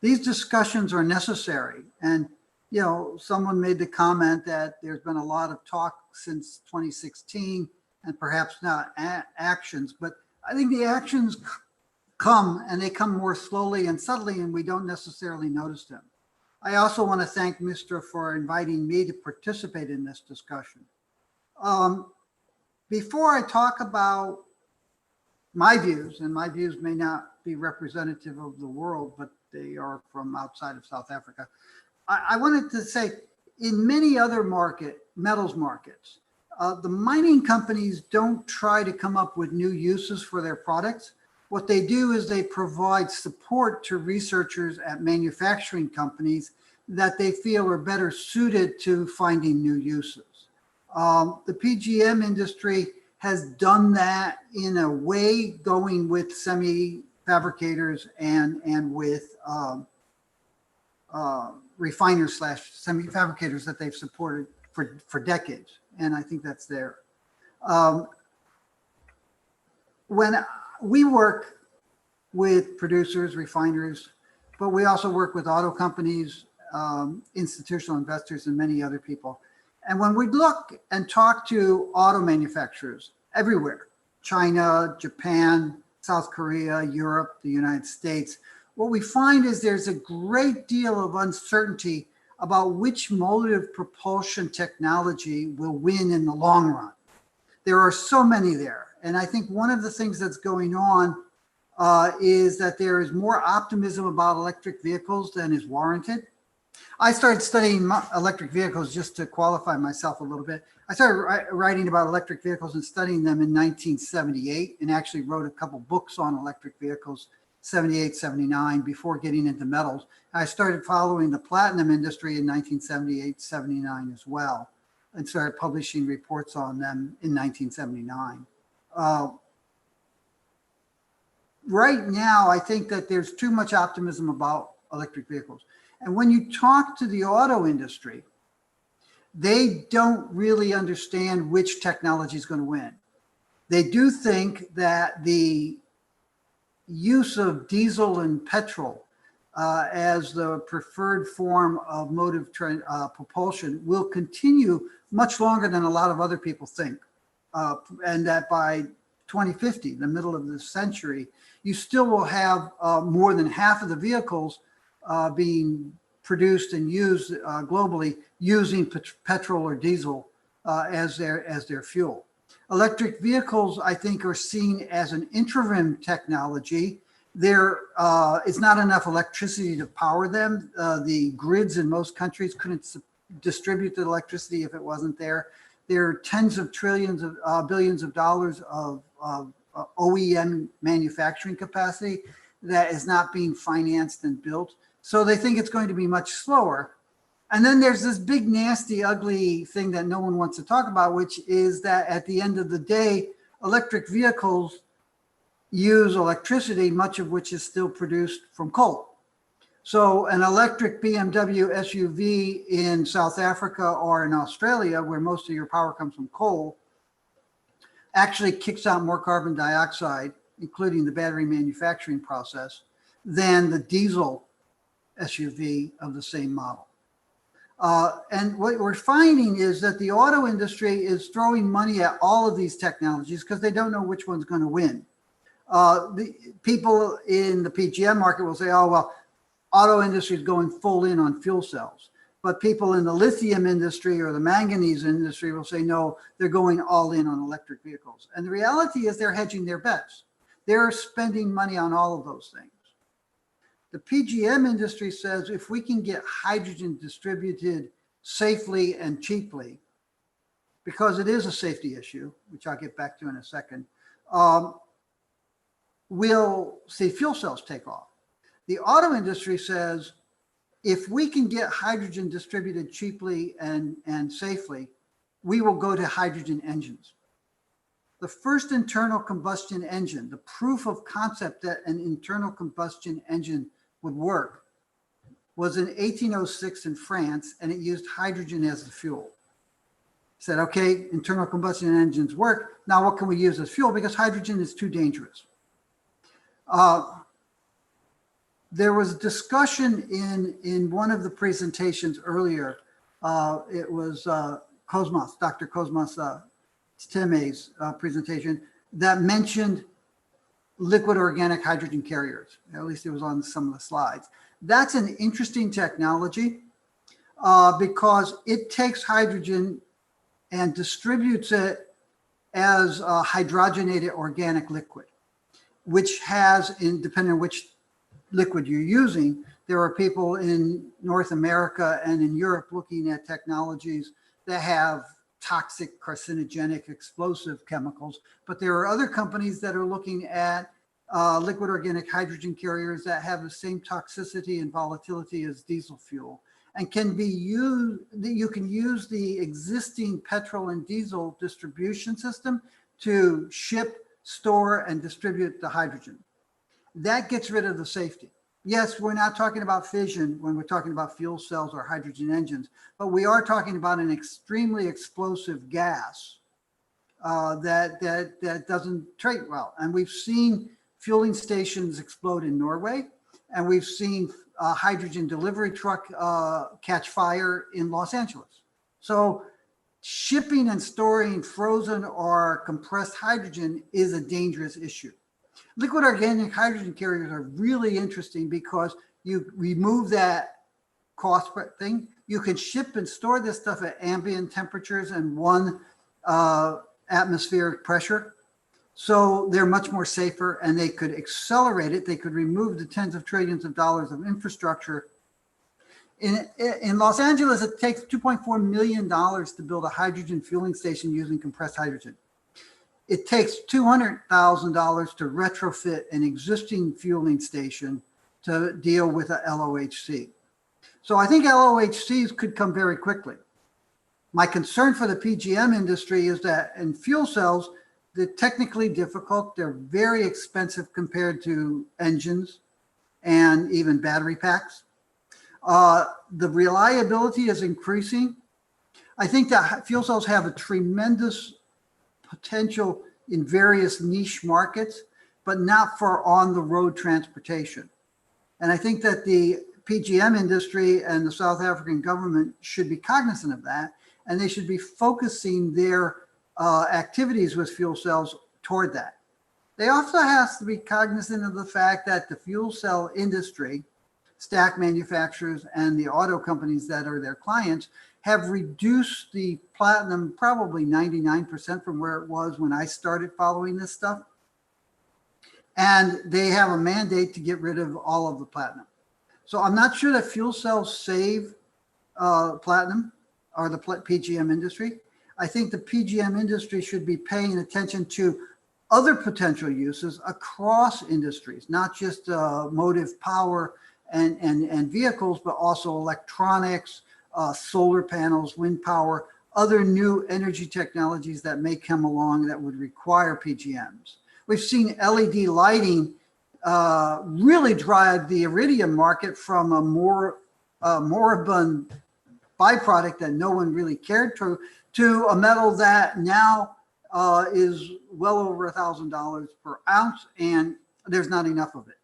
These discussions are necessary, and you know, someone made the comment that there's been a lot of talk since 2016 and perhaps not actions, but I think the actions come, and they come more slowly and subtly, and we don't necessarily notice them. I also want to thank MISTRA for inviting me to participate in this discussion. Before I talk about my views, and my views may not be representative of the world, but they are from outside of South Africa, I wanted to say, in many other metals markets, the mining companies don't try to come up with new uses for their products. What they do is they provide support to researchers at manufacturing companies that they feel are better suited to finding new uses. The PGM industry has done that in a way, going with semi-fabricators and with refiners / semi-fabricators that they've supported for decades. And I think that's there. When we work with producers, refiners, but we also work with auto companies, institutional investors, and many other people. And when we look and talk to auto manufacturers everywhere, China, Japan, South Korea, Europe, the United States, what we find is there's a great deal of uncertainty about which motive propulsion technology will win in the long run. There are so many there. And I think one of the things that's going on is that there is more optimism about electric vehicles than is warranted. I started studying electric vehicles just to qualify myself a little bit. I started writing about electric vehicles and studying them in 1978, and actually wrote a couple books on electric vehicles, 78, 79, before getting into metals. I started following the platinum industry in 1978, 79 as well, and started publishing reports on them in 1979. Right now, I think that there's too much optimism about electric vehicles. And when you talk to the auto industry, they don't really understand which technology is going to win. They do think that the use of diesel and petrol as the preferred form of motive propulsion will continue much longer than a lot of other people think. And that by 2050, the middle of this century, you still will have more than half of the vehicles being produced and used globally using petrol or diesel as their fuel. Electric vehicles, I think, are seen as an interim technology. There is not enough electricity to power them. The grids in most countries couldn't distribute the electricity if it wasn't there. There are tens of trillions of billions of dollars of OEM manufacturing capacity that is not being financed and built. So they think it's going to be much slower. And then there's this big, nasty, ugly thing that no one wants to talk about, which is that at the end of the day, electric vehicles use electricity, much of which is still produced from coal. So an electric BMW SUV in South Africa or in Australia, where most of your power comes from coal, actually kicks out more carbon dioxide, including the battery manufacturing process, than the diesel SUV of the same model. And what we're finding is that the auto industry is throwing money at all of these technologies because they don't know which one's going to win. The people in the PGM market will say, oh, well, auto industry is going full in on fuel cells. But people in the lithium industry or the manganese industry will say, no, they're going all in on electric vehicles. And the reality is they're hedging their bets. They're spending money on all of those things. The PGM industry says if we can get hydrogen distributed safely and cheaply, because it is a safety issue, which I'll get back to in a second, we'll see fuel cells take off. The auto industry says if we can get hydrogen distributed cheaply and safely, we will go to hydrogen engines. The first internal combustion engine, the proof of concept that an internal combustion engine would work, was in 1806 in France, and it used hydrogen as the fuel. Said, okay, internal combustion engines work. Now what can we use as fuel? Because hydrogen is too dangerous. There was discussion in one of the presentations earlier. It was Cosmas, Dr. Cosmas Teme's presentation that mentioned liquid organic hydrogen carriers. At least it was on some of the slides. That's an interesting technology because it takes hydrogen and distributes it as a hydrogenated organic liquid, which has, depending on which liquid you're using, there are people in North America and in Europe looking at technologies that have toxic, carcinogenic, explosive chemicals. But there are other companies that are looking at liquid organic hydrogen carriers that have the same toxicity and volatility as diesel fuel and can be used. You can use the existing petrol and diesel distribution system to ship, store, and distribute the hydrogen. That gets rid of the safety. Yes, we're not talking about fission when we're talking about fuel cells or hydrogen engines, but we are talking about an extremely explosive gas that doesn't trade well. And we've seen fueling stations explode in Norway, and we've seen a hydrogen delivery truck catch fire in Los Angeles. So shipping and storing frozen or compressed hydrogen is a dangerous issue. Liquid organic hydrogen carriers are really interesting because you remove that cost thing. You can ship and store this stuff at ambient temperatures and 1 atmospheric pressure. So they're much more safer, and they could accelerate it. They could remove the tens of trillions of dollars of infrastructure. In Los Angeles, it takes $2.4 million to build a hydrogen fueling station using compressed hydrogen. It takes $200,000 to retrofit an existing fueling station to deal with a LOHC. So I think LOHCs could come very quickly. My concern for the PGM industry is that in fuel cells, they're technically difficult. They're very expensive compared to engines and even battery packs. The reliability is increasing. I think that fuel cells have a tremendous potential in various niche markets, but not for on-the-road transportation. And I think that the PGM industry and the South African government should be cognizant of that, and they should be focusing their activities with fuel cells toward that. They also have to be cognizant of the fact that the fuel cell industry, stack manufacturers, and the auto companies that are their clients have reduced the platinum probably 99% from where it was when I started following this stuff. And they have a mandate to get rid of all of the platinum. So I'm not sure that fuel cells save platinum or the PGM industry. I think the PGM industry should be paying attention to other potential uses across industries, not just motive power and vehicles, but also electronics, solar panels, wind power, other new energy technologies that may come along that would require PGMs. We've seen LED lighting really drive the iridium market from a more moribund byproduct that no one really cared to a metal that now is well over $1,000 per ounce, and there's not enough of it.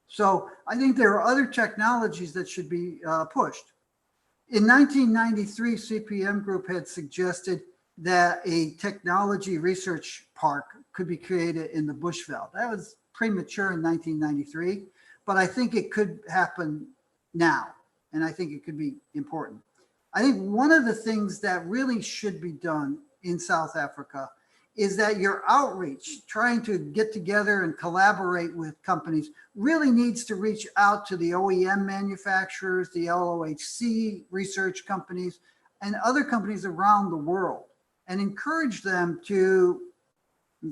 So I think there are other technologies that should be pushed. In 1993, CPM Group had suggested that a technology research park could be created in the Bushveld. That was premature in 1993, but I think it could happen now, and I think it could be important. I think one of the things that really should be done in South Africa is that your outreach, trying to get together and collaborate with companies, really needs to reach out to the OEM manufacturers, the LOHC research companies, and other companies around the world, and encourage them to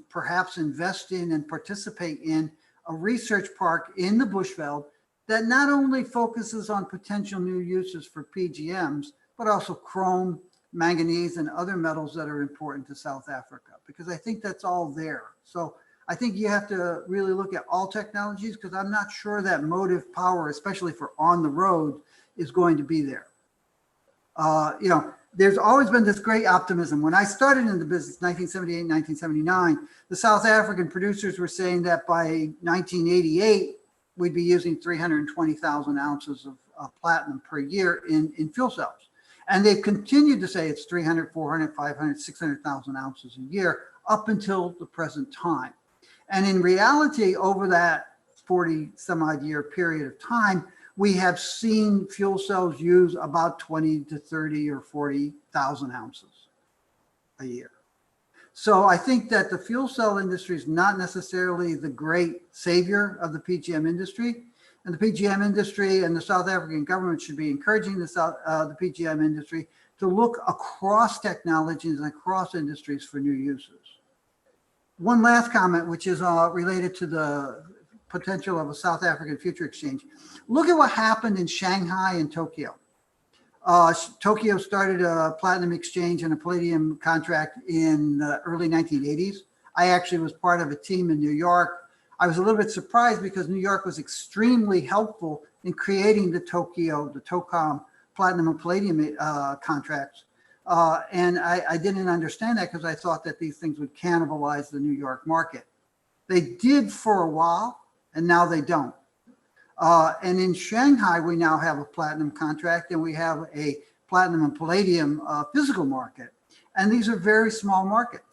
perhaps invest in and participate in a research park in the Bushveld that not only focuses on potential new uses for PGMs, but also chrome, manganese, and other metals that are important to South Africa, because I think that's all there. So I think you have to really look at all technologies, because I'm not sure that motive power, especially for on the road, is going to be there. You know, there's always been this great optimism. When I started in the business, 1978, 1979, the South African producers were saying that by 1988, we'd be using 320,000 ounces of platinum per year in fuel cells. And they've continued to say it's 300, 400, 500, 600,000 ounces a year up until the present time. And in reality, over that 40 some odd year period of time, we have seen fuel cells use about 20 to 30 or 40,000 ounces a year. So I think that the fuel cell industry is not necessarily the great savior of the PGM industry. And the PGM industry and the South African government should be encouraging the PGM industry to look across technologies and across industries for new uses. One last comment, which is related to the potential of a South African future exchange. Look at what happened in Shanghai and Tokyo. Tokyo started a platinum exchange and a palladium contract in the early 1980s. I actually was part of a team in New York. I was a little bit surprised because New York was extremely helpful in creating the TOCOM platinum and palladium contracts. And I didn't understand that because I thought that these things would cannibalize the New York market. They did for a while, and now they don't. And in Shanghai, we now have a platinum contract, and we have a platinum and palladium physical market. And these are very small markets.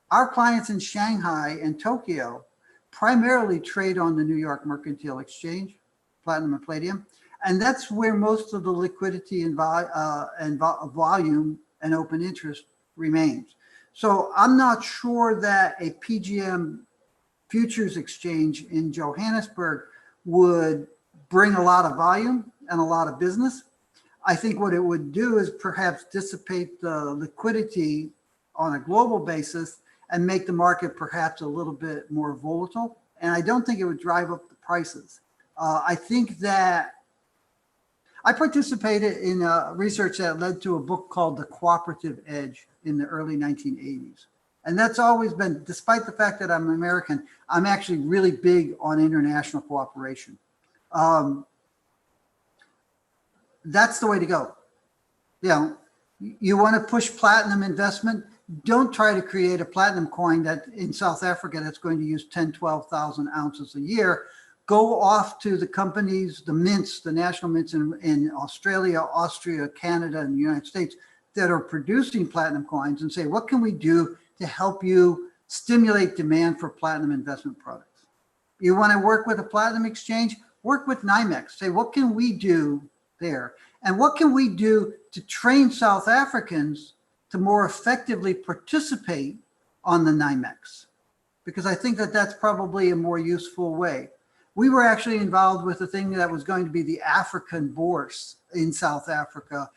Our clients in Shanghai and Tokyo primarily trade on the New York Mercantile Exchange, platinum and palladium. And that's where most of the liquidity and volume and open interest remains. So I'm not sure that a PGM futures exchange in Johannesburg would bring a lot of volume and a lot of business. I think what it would do is perhaps dissipate the liquidity on a global basis and make the market perhaps a little bit more volatile. And I don't think it would drive up the prices. I think that I participated in research that led to a book called The Cooperative Edge in the early 1980s. And that's always been, despite the fact that I'm American, I'm actually really big on international cooperation. That's the way to go. You know, you want to push platinum investment, don't try to create a platinum coin that in South Africa that's going to use 10, 12,000 ounces a year. Go off to the companies, the mints, the national mints in Australia, Austria, Canada, and the United States that are producing platinum coins and say, what can we do to help you stimulate demand for platinum investment products. You want to work with a platinum exchange, work with NYMEX. Say, what can we do there? And what can we do to train South Africans to more effectively participate on the NYMEX? Because I think that that's probably a more useful way. We were actually involved with a thing that was going to be the African Bourse in South Africa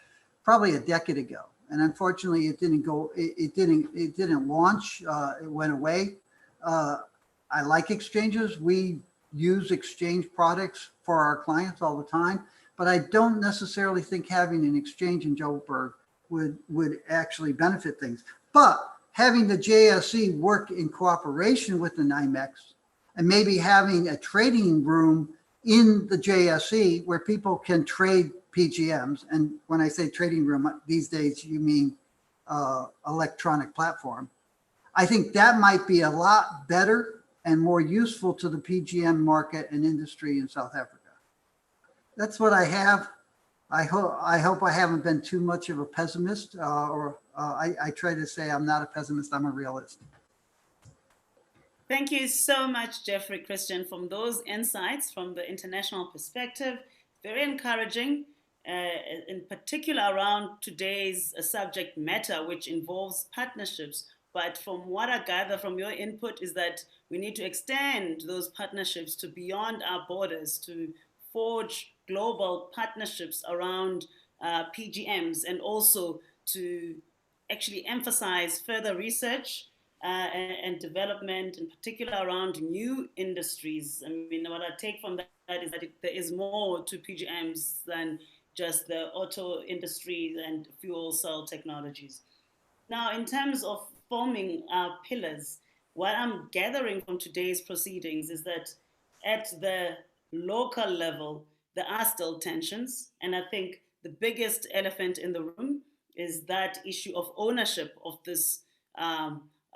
probably a decade ago. And unfortunately, it didn't go, it didn't launch, it went away. I like exchanges. We use exchange products for our clients all the time, but I don't necessarily think having an exchange in Joburg would actually benefit things. But having the JSE work in cooperation with the NYMEX and maybe having a trading room in the JSE where people can trade PGMs. And when I say trading room these days, you mean electronic platform. I think that might be a lot better and more useful to the PGM market and industry in South Africa. That's what I have. I hope I haven't been too much of a pessimist, I try to say I'm not a pessimist, I'm a realist. Thank you so much, Jeffrey Christian, from those insights from the international perspective. Very encouraging, in particular around today's subject matter, which involves partnerships. But from what I gather from your input is that we need to extend those partnerships to beyond our borders, to forge global partnerships around PGMs, and also to actually emphasize further research and development, in particular around new industries. I mean, what I take from that is that there is more to PGMs than just the auto industry and fuel cell technologies. Now, in terms of forming our pillars, what I'm gathering from today's proceedings is that at the local level, there are still tensions. And I think the biggest elephant in the room is that issue of ownership of this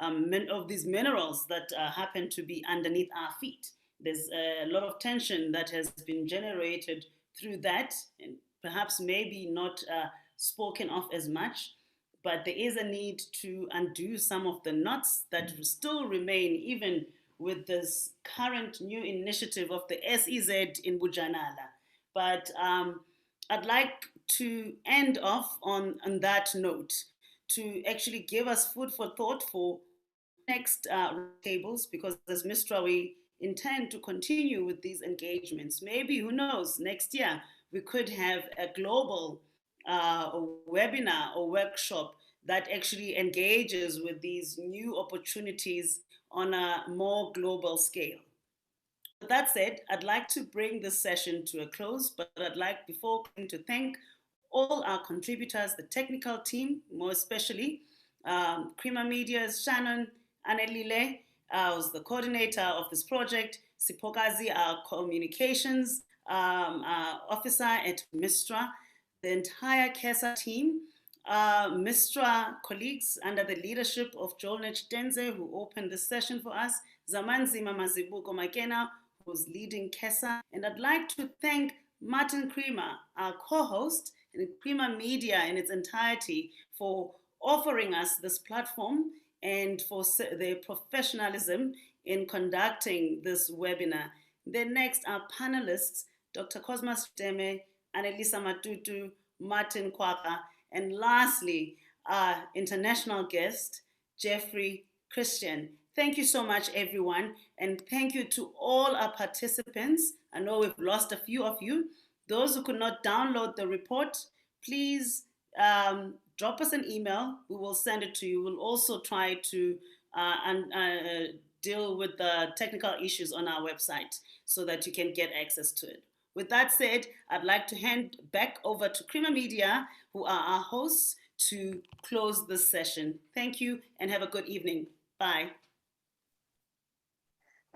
of these minerals that happen to be underneath our feet. There's a lot of tension that has been generated through that, and perhaps maybe not spoken of as much, but there is a need to undo some of the knots that still remain even with this current new initiative of the SEZ in Bujanala. But I'd like to end off on that note, to actually give us food for thought for next tables, because as MISTRA, we intend to continue with these engagements. Maybe, who knows, next year we could have a global webinar or workshop that actually engages with these new opportunities on a more global scale. With that said, I'd like to bring this session to a close, but I'd like before to thank all our contributors, the technical team, more especially, Crema Media's Shannon Anelile, who's the coordinator of this project, Sipokazi, our communications officer at MISTRA, the entire KESA team, MISTRA colleagues under the leadership of Joel Nechitenze, who opened this session for us, Zamanzima Mazibuko Makena, who's leading KESA, and I'd like to thank Martin Crema, our co-host, and Crema Media in its entirety, for offering us this platform and for their professionalism in conducting this webinar. Then next, our panelists, Dr. Cosmas Deme, Annelisa Matutu, Martin Kwaka, and lastly, our international guest, Jeffrey Christian. Thank you so much, everyone, and thank you to all our participants. I know we've lost a few of you. Those who could not download the report, please drop us an email. We will send it to you. We'll also try to deal with the technical issues on our website so that you can get access to it. With that said, I'd like to hand back over to Crema Media, who are our hosts, to close this session. Thank you and have a good evening. Bye.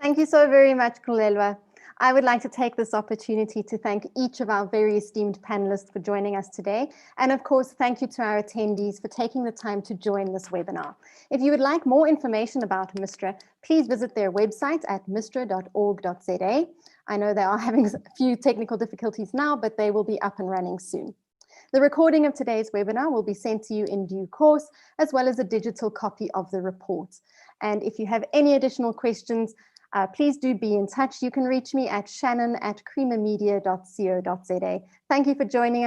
Thank you so very much, Xolelwa. I would like to take this opportunity to thank each of our very esteemed panelists for joining us today. And of course, thank you to our attendees for taking the time to join this webinar. If you would like more information about MISTRA, please visit their website at mistra.org.za. I know they are having a few technical difficulties now, but they will be up and running soon. The recording of today's webinar will be sent to you in due course, as well as a digital copy of the report. And if you have any additional questions, please do be in touch. You can reach me at shannon@creamermedia.co.za. Thank you for joining us.